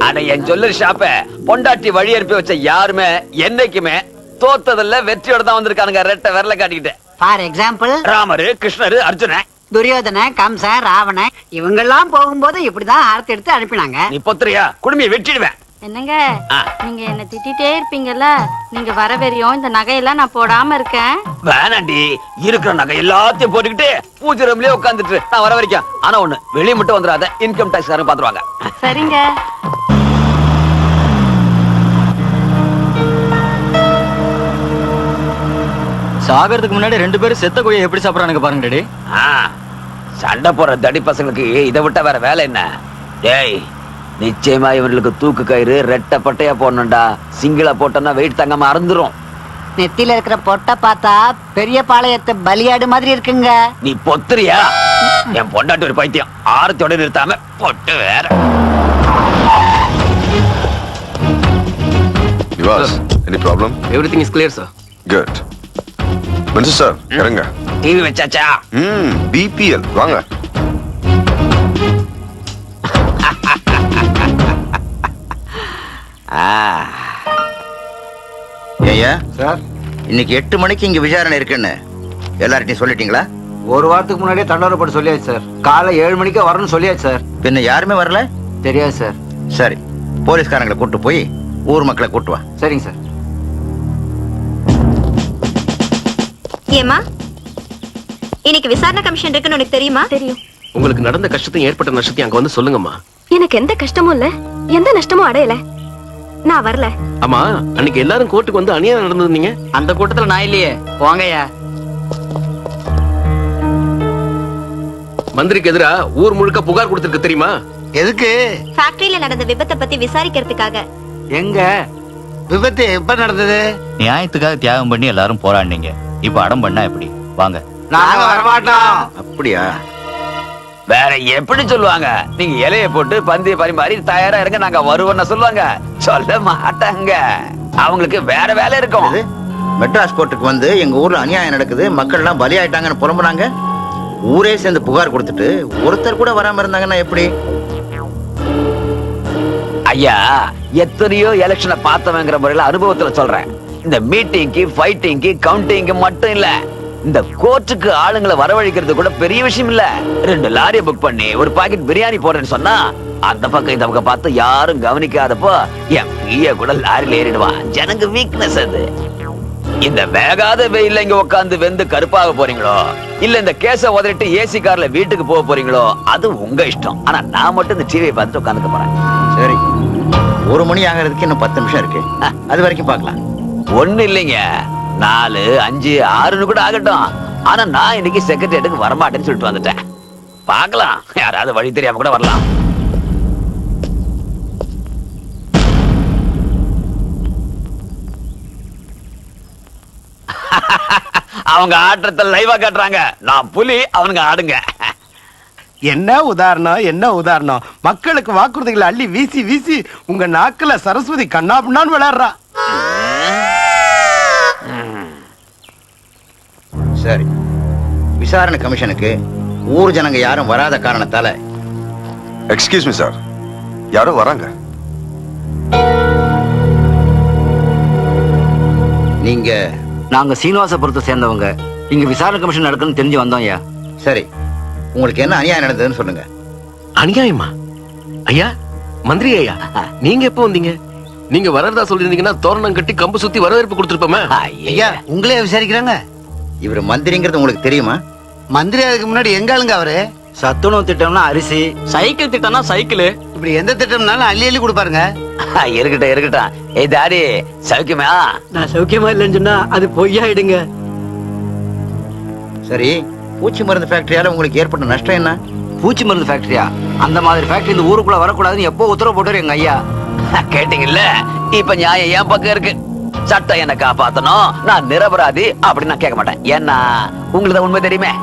அட என் ஜுவல்லரி ஷாப்ப பொண்டாட்டி வழி அனுப்பி வச்ச யாருமே என்னைக்குமே தோத்ததில்ல வெற்றியோட தான் வந்திருக்கானுங்க. ரெட்டை விரல காட்டிக்கிட்டு. ஃபார் எக்ஸாம்பிள் ராமரு, கிருஷ்ணரு, அர்ஜுன, துரியோதன, கம்ச, ராவண இவங்கெல்லாம் போகும்போது இப்படிதான் ஆரத்தி எடுத்து அனுப்பினாங்க. நீ பொத்துறியா குடுமையை வெட்டிடுவேன். என்னங்க நீங்க என்ன திட்டிட்டே இருப்பீங்கல்ல, நீங்க வர வரையும் இந்த நகையெல்லாம் நான் போடாம இருக்கேன். வேணாண்டி, இருக்கிற நகை எல்லாத்தையும் போட்டுக்கிட்டு பூஜை ரூம்லயே உட்காந்துட்டு நான் வர வரைக்கும். ஆனா ஒண்ணு, வெளியே மட்டும் வந்துடாத, இன்கம் டாக்ஸ் காரங்க பாத்துருவாங்க. சரிங்க. சாகறதுக்கு முன்னாடி ரெண்டு பேரும் செத்த கோழியை எப்படி சாப்பிடறானுங்க பாருங்க டாடி. சண்டை போற தடி பசங்களுக்கு இதை விட்டா வேற வேலை என்ன? டேய், நிச்சயமா இவர்களுக்கு தூக்கு கயிறு ரெட்டை பட்டையா போடணும்டா. சிங்கிளா போட்டோம்னா வெயிட் தங்காம அறந்துரும். நெத்தியில இருக்கிற பொட்டை பார்த்தா பெரிய பாளையத்தை பலியாடு மாதிரி இருக்குங்க. நீ பொத்துறியா? என் பொண்டாட்டி ஒரு பைத்தியம், ஆரத்தோட நிறுத்தாம பொட்டு வேற. Any problem? Everything is clear, sir. Good. Mr. Sir, இறங்க. டிவி வச்சாச்சா? BPL வாங்க. ஏய்யா சார் இன்னைக்கு 8 மணிக்கு இங்க விசாரணை இருக்குன்னு எல்லார்ட்டையும் சொல்லிட்டீங்களா? ஒரு வாரத்துக்கு முன்னாடியே தண்டோரப்பட்டு சொல்லியாச்சு சார். காலை 7 மணிக்கு வரணும்னு சொல்லியாச்சு சார். பின்ன யாருமே வரல? தெரியாது சார். சரி, போலீஸ்காரங்களை கூட்டு போய் ஊர் மக்களை கூட்டு வா. சரிங்க சார். ஏமா இன்னைக்கு விசாரணை கமிஷன் இருக்குன்னு உனக்கு தெரியுமா? தெரியும். உங்களுக்கு நடந்த கஷ்டத்தையும் ஏற்பட்ட நஷ்டத்தையும் அங்க வந்து சொல்லுங்கம்மா. எனக்கு எந்த கஷ்டமும் இல்ல, எந்த நஷ்டமும் அடையல. நான் வரல. ஆமா, அன்னைக்கு எல்லாரும் கோர்ட்டுக்கு வந்து அநியாயம் நடந்தது. அந்த கூட்டத்துல நான் இல்லையே, போங்கய்யா. மந்திரிக்கு எதிரா ஊர் முழுக்க புகார் கொடுத்திருக்கு தெரியுமா? எதுக்கு? ஃபேக்டரியில நடந்த விபத்தை பத்தி விசாரிக்கிறதுக்காக. எங்க விபத்து எப்ப நடந்தது? நியாயத்துக்காக தியாகம் பண்ணி எல்லாரும் போராடினீங்க. இப்ப அடம் பண்ணா எப்படி? வாங்க. நாங்க வரமாட்டோம். அப்படியா? வேற எப்படி சொல்லுவாங்க? நீங்க இலைய போட்டு பந்திய பரிமாறி தயாரா இருங்க, நாங்க வருவோம்னு சொல்லுவாங்க. சொல்ல மாட்டாங்க, அவங்களுக்கு வேற வேலை இருக்கும். மெட்ராஸ் கோர்ட்டுக்கு வந்து எங்க ஊர்ல அநியாயம் நடக்குது, மக்கள் எல்லாம் பலியாயிட்டாங்கன்னு புலம்புறாங்க. ஊரே சேர்ந்து புகார் கொடுத்துட்டு ஒருத்தர் கூட வராம இருந்தாங்கன்னா எப்படி? ஐயா, எத்தனையோ எலெக்ஷனை பார்த்தவங்கிற முறையில அனுபவத்துல சொல்றேன். இந்த மீட்டிங்க்கு ஃபைட்டிங்க்கு கவுண்டிங்க்கு மட்டும் இல்ல, இந்த கோர்ட்டுக்கு ஆளுங்களை வரவழைக்கிறது கூட பெரிய விஷயம் இல்ல. 2 லாரியை புக் பண்ணி ஒரு பாக்கெட் பிரியாணி போடுறேன்னு சொன்னா அந்த பக்கம் இந்த பக்கம் பார்த்து யாரும் கவனிக்காதப்போ என் பிஏ கூட லாரியில ஏறிடுவான். ஜனங்க வீக்னஸ் அது. இந்த வேகாத வெயில்ல இங்க உட்காந்து வெந்து கருப்பாக போறீங்களோ, இல்ல இந்த கேஸ உதறிட்டு ஏசி கார்ல வீட்டுக்கு போக போறீங்களோ, அது உங்க இஷ்டம். ஆனா நான் மட்டும் இந்த டிவியை பார்த்துட்டு உட்காந்துக்க போறேன். சரி, 1 மணி ஆகிறதுக்கு இன்னும் 10 நிமிஷம் இருக்கு. அது வரைக்கும் பார்க்கலாம். ஒண்ணு இல்லைங்க, 4, 5, 6 கூட ஆகட்டும். ஆனா நான் இன்னைக்கு செக்ரட்டரியேட்டுக்கு வரமாட்டேன்னு சொல்லிட்டு வந்துட்டேன். பார்க்கலாம், யாராவது வழி தெரியாம கூட வரலாம். அவங்க ஆட்டத்தை லைவா காட்டுறாங்க. நான் புலி, அவனுங்க ஆடுங்க. என்ன உதாரணம், என்ன உதாரணம்? மக்களுக்கு வாக்குறுதிகளை அள்ளி வீசி வீசி உங்க நாக்குல சரஸ்வதி கண்ணாப்புண்ணான்னு விளையாடுறா. சரி, விசாரணை கமிஷனுக்கு ஊர் ஜனங்க யாரும் வராத காரணத்தால. எக்ஸ்கியூஸ் மீ சார், யாரோ வராங்க. நீங்க? நாங்க சீனிவாசபுரத்தை சேர்ந்தவங்க. இங்க விசாரணை கமிஷன் நடக்குன்னு தெரிஞ்சு வந்தோம் ஐயா. சரி, உங்களுக்கு என்ன அநியாயம் நடந்ததுன்னு சொல்லுங்க. அநியாயமா? ஐயா, மந்திரி ஐயா, நீங்க எப்போ வந்தீங்க? நீங்க வரதா சொல்லிருந்தீங்கன்னா தோரணம் கட்டி கம்பு சுத்தி வரவேற்பு கொடுத்திருப்போமே. ஐயா, உங்களே விசாரிக்கிறாங்க. இவர் மந்திரிங்கிறது உங்களுக்கு தெரியுமா? மந்திரி அதுக்கு முன்னாடி எங்க ஆளுங்க அவரு? சத்துணவு திட்டம்னா அரிசி, சைக்கிள் திட்டம்னா சைக்கிள், இப்படி எந்த திட்டம்னாலும் அள்ளி அள்ளி கொடுப்பாருங்க. இருக்கட்டும் இருக்கட்டும். ஏய் தாடி, சௌக்கியமா? நான் சௌக்கியமா இல்லைன்னு சொன்னா அது பொய்யாயிடுங்க. சரி, பூச்சி மருந்து ஃபேக்டரியால உங்களுக்கு ஏற்பட்ட நஷ்டம் என்ன? பூச்சி மருந்து ஃபேக்டரியா? அந்த மாதிரி ஃபேக்டரி இந்த ஊருக்குள்ள வரக்கூடாதுன்னு எப்போ உத்தரவு போட்டாரு எங்க ஐயா. கேட்டீங்கல்ல, இப்ப நியாயம் என் பக்கம் இருக்கு. சட்டம் என்ன காப்பாத்தணும், நான் நிரபராதி அப்படி நான் கேட்க மாட்டேன். ஏன்னா உங்களுக்கு உண்மை தெரியுமே.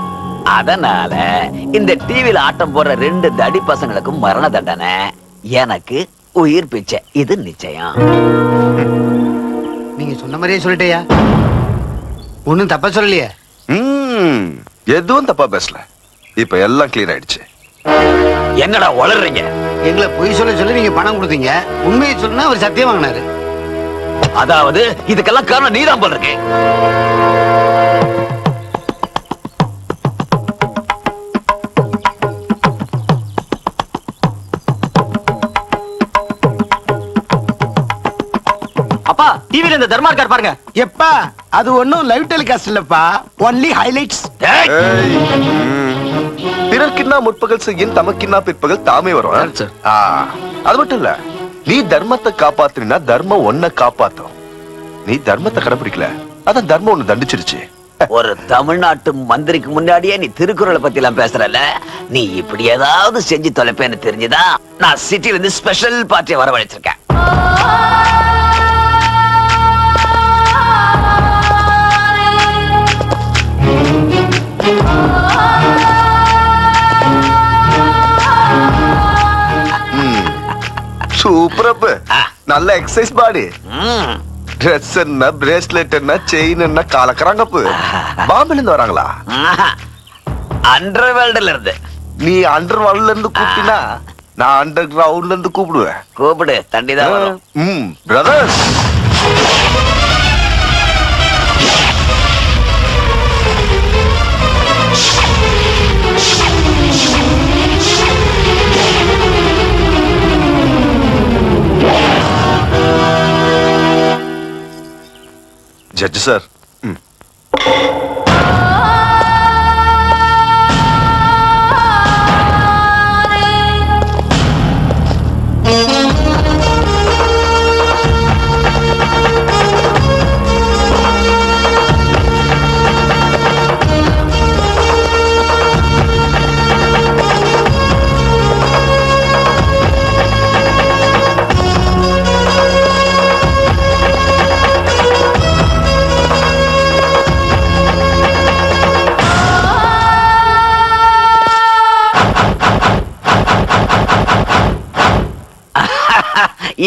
அதனால இந்த டிவில ஆட்டம் போடுற 2 தடி பசங்களுக்கும் மரண தண்டனை, எனக்கு உயிர் பிச்சை. இது நிச்சயம். நீங்க சொன்ன மாதிரியே சொல்லிட்டேயா? ஒண்ணும் தப்பா சொல்லலையே? எதுவும் தப்பா பேசல. இப்ப எல்லாம் கிளியர் ஆயிடுச்சு. என்னடா வளர்றீங்க? எங்களை பொய் சொல்ல சொல்லி நீங்க பணம் கொடுத்தீங்க. உண்மையை சொன்னா அவர் சத்தியம் வாங்கினாரு. அதாவது இதுக்கெல்லாம் காரணம் நீதான் போல இருக்கு. அப்பா, டிவில இந்த தர்மா இருக்கார் பாருங்க. எப்பா, அது ஒண்ணும் லைவ் டெலிகாஸ்ட் இல்லப்பா, ஒன்லி ஹைலைட்ஸ். பிறர்க்கின்னா முற்பகல் செய்யின் தமக்கின்னா பிற்பகல் தாமே வரும். அது மட்டும் இல்ல, நீ தர்மத்தை காப்பாத்தினா தர்மம் ஒன்ன காப்பாத்தும். நீ தர்மத்தை கடைபிடிக்கல, அதான் தர்மம் ஒண்ணு தண்டிச்சிருச்சு. ஒரு தமிழ்நாட்டு மந்திரிக்கு முன்னாடியே நீ திருக்குறளை பத்தி எல்லாம் பேசுறல. நீ இப்படி ஏதாவது செஞ்சு தொலைப்பேன்னு தெரிஞ்சுதான் நான் சிட்டில இருந்து ஸ்பெஷல் பார்ட்டியை வரவழைச்சிருக்கேன். சூப்பரப்பு, நல்ல எக்ஸசைஸ் பாடி. ட்ரெஸ் என்ன, பிரேஸ்லெட் என்ன, செயின் என்ன, காலக்கறாங்கப்பு. பாம்பேல இருந்து வராங்களா? அண்டர்வேல்டுல இருந்து. நீ அண்டர்வேல்டுல இருந்து கூப்பிட்டினா நான் அண்டர் கிரவுண்ட்ல இருந்து கூப்பிடுவேன். கூப்பிடு, தண்ணி தான் வரும். பிரதர்ஸ். Judge sir.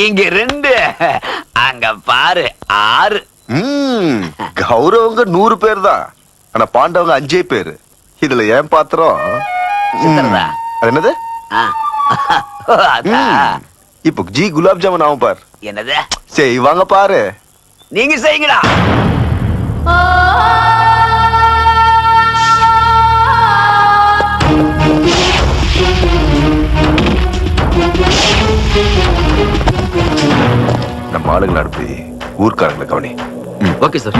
இங்க 2, அங்க பாரு 6. கௌரவங்க 100 பேர் தான், ஆனா பாண்டவங்க 5 பேர். இதுல ஏன் பாத்திரம் சித்தர்தான். அது என்னது? இப்போ ஜி குலாப் ஜாமுன் ஆகும் பார். என்னது செய்வாங்க பாரு. நீங்க செய்யுங்கடா. நம்ம ஆளுங்களை அனுப்பி ஊர்க்காரங்களை கவனி. Okay sir.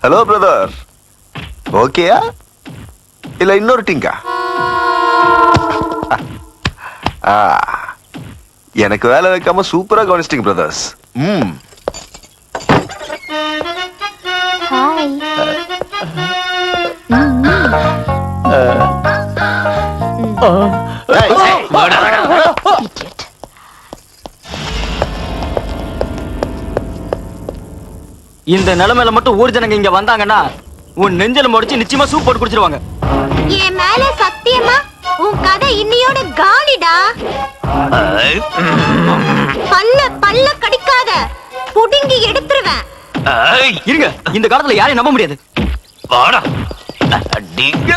ஹலோ பிரதர், ஓகேயா இல்ல இன்னொரு டிங்கா? எனக்கு வேலை வைக்காம சூப்பரா கவனிச்சிட்டீங்க பிரதர்ஸ். ஹாய். இந்த நிலைமையில மட்டும் ஊர் ஜனங்க இங்க வந்தாங்கன்னா உன் நெஞ்சல முடிச்சு நிச்சயமா சூப் போட்டு குடிச்சிருவாங்க. என் மேல சத்தியமா உன் கதை இன்னையோட காலிடா. பல்ல கடிக்காத, புடுங்கி எடுத்துருவேன். இருங்க, இந்த காலத்துல யாரையும் நம்ப முடியாது. வாடா அடிங்க.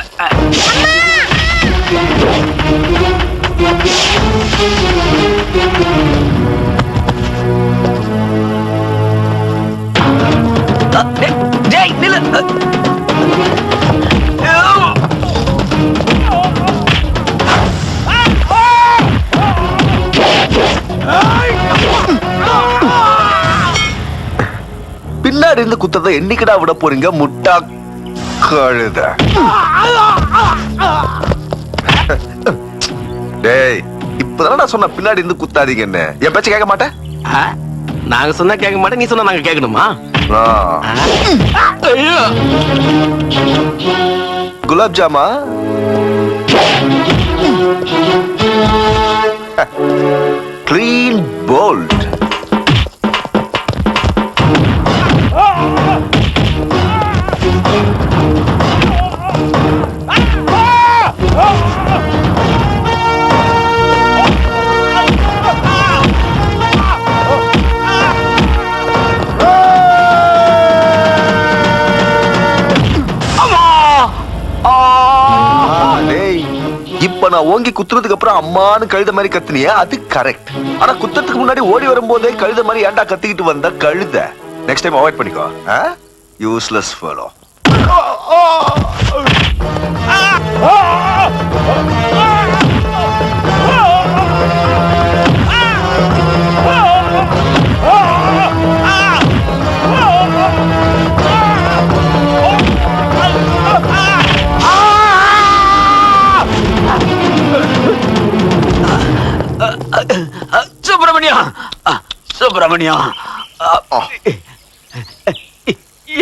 ஜெய் நில. பின்னாடி இருந்து குத்தத்தை என்னைக்குடா விட போறீங்க முட்டா கழுத? டேய், இப்பதானே நான் சொன்ன பின்னாடி இருந்து குத்தாதீங்கன்னு. என் பேச்ச கேட்க மாட்டேன். நாங்க சொன்னா கேட்க மாட்டேன், நீ சொன்னா நாங்க கேட்கணுமா? குலாப் ஜாமா கிளீன் போல்ட். இப்ப நான் ஓங்கி குத்துறதுக்கு அப்புறம் அம்மானு கழுத மாதிரி கத்துனியா, அது கரெக்ட். ஆனா குத்துறதுக்கு முன்னாடி ஓடி வரும்போதே கழுத மாதிரி ஏன்டா கத்திக்கிட்டு வந்த கழுத? நெக்ஸ்ட் டைம் அவாய்ட் பண்ணிக்கோ. Useless fellow. சுப்பிரமணியம், சுப்பிரமணியம்,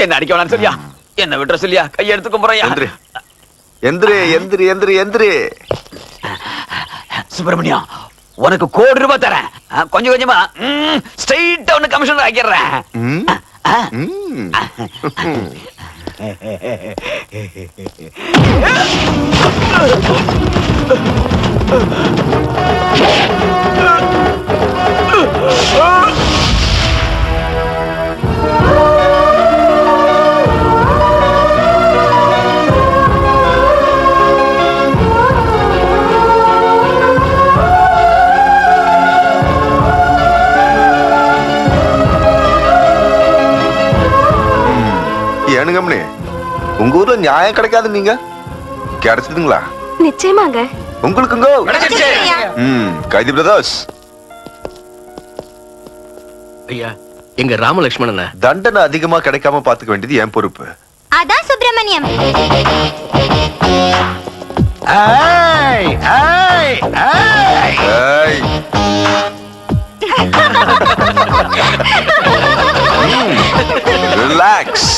என்ன அடிக்க வேணாம் சொல்லியா? என்ன விட்டுற சொல்லியா? கையெடுத்து கும்புறையா? எந்திரி எந்திரி எந்திரி எந்திரி. சுப்பிரமணியம், உனக்கு ₹1,00,00,000 தரேன். கொஞ்சம் கொஞ்சமா ஸ்ட்ரைட்டா உன்னை கமிஷனர் ஆக்கிடுறேன். ஏனுங்கம்னே, உங்க ஊர்ல நியாயம் கிடைக்காது, நீங்க கிடைச்சதுங்களா? நிச்சயமாங்க. உங்களுக்குங்க கைதி பிரதர்ஸ். ஐயா, எங்க ராமலட்சுமணன் தண்டனை அதிகமா கிடைக்காம பாத்துக்க வேண்டியது என் பொறுப்பு. அதான் சுப்பிரமணியம். ரிலாக்ஸ்.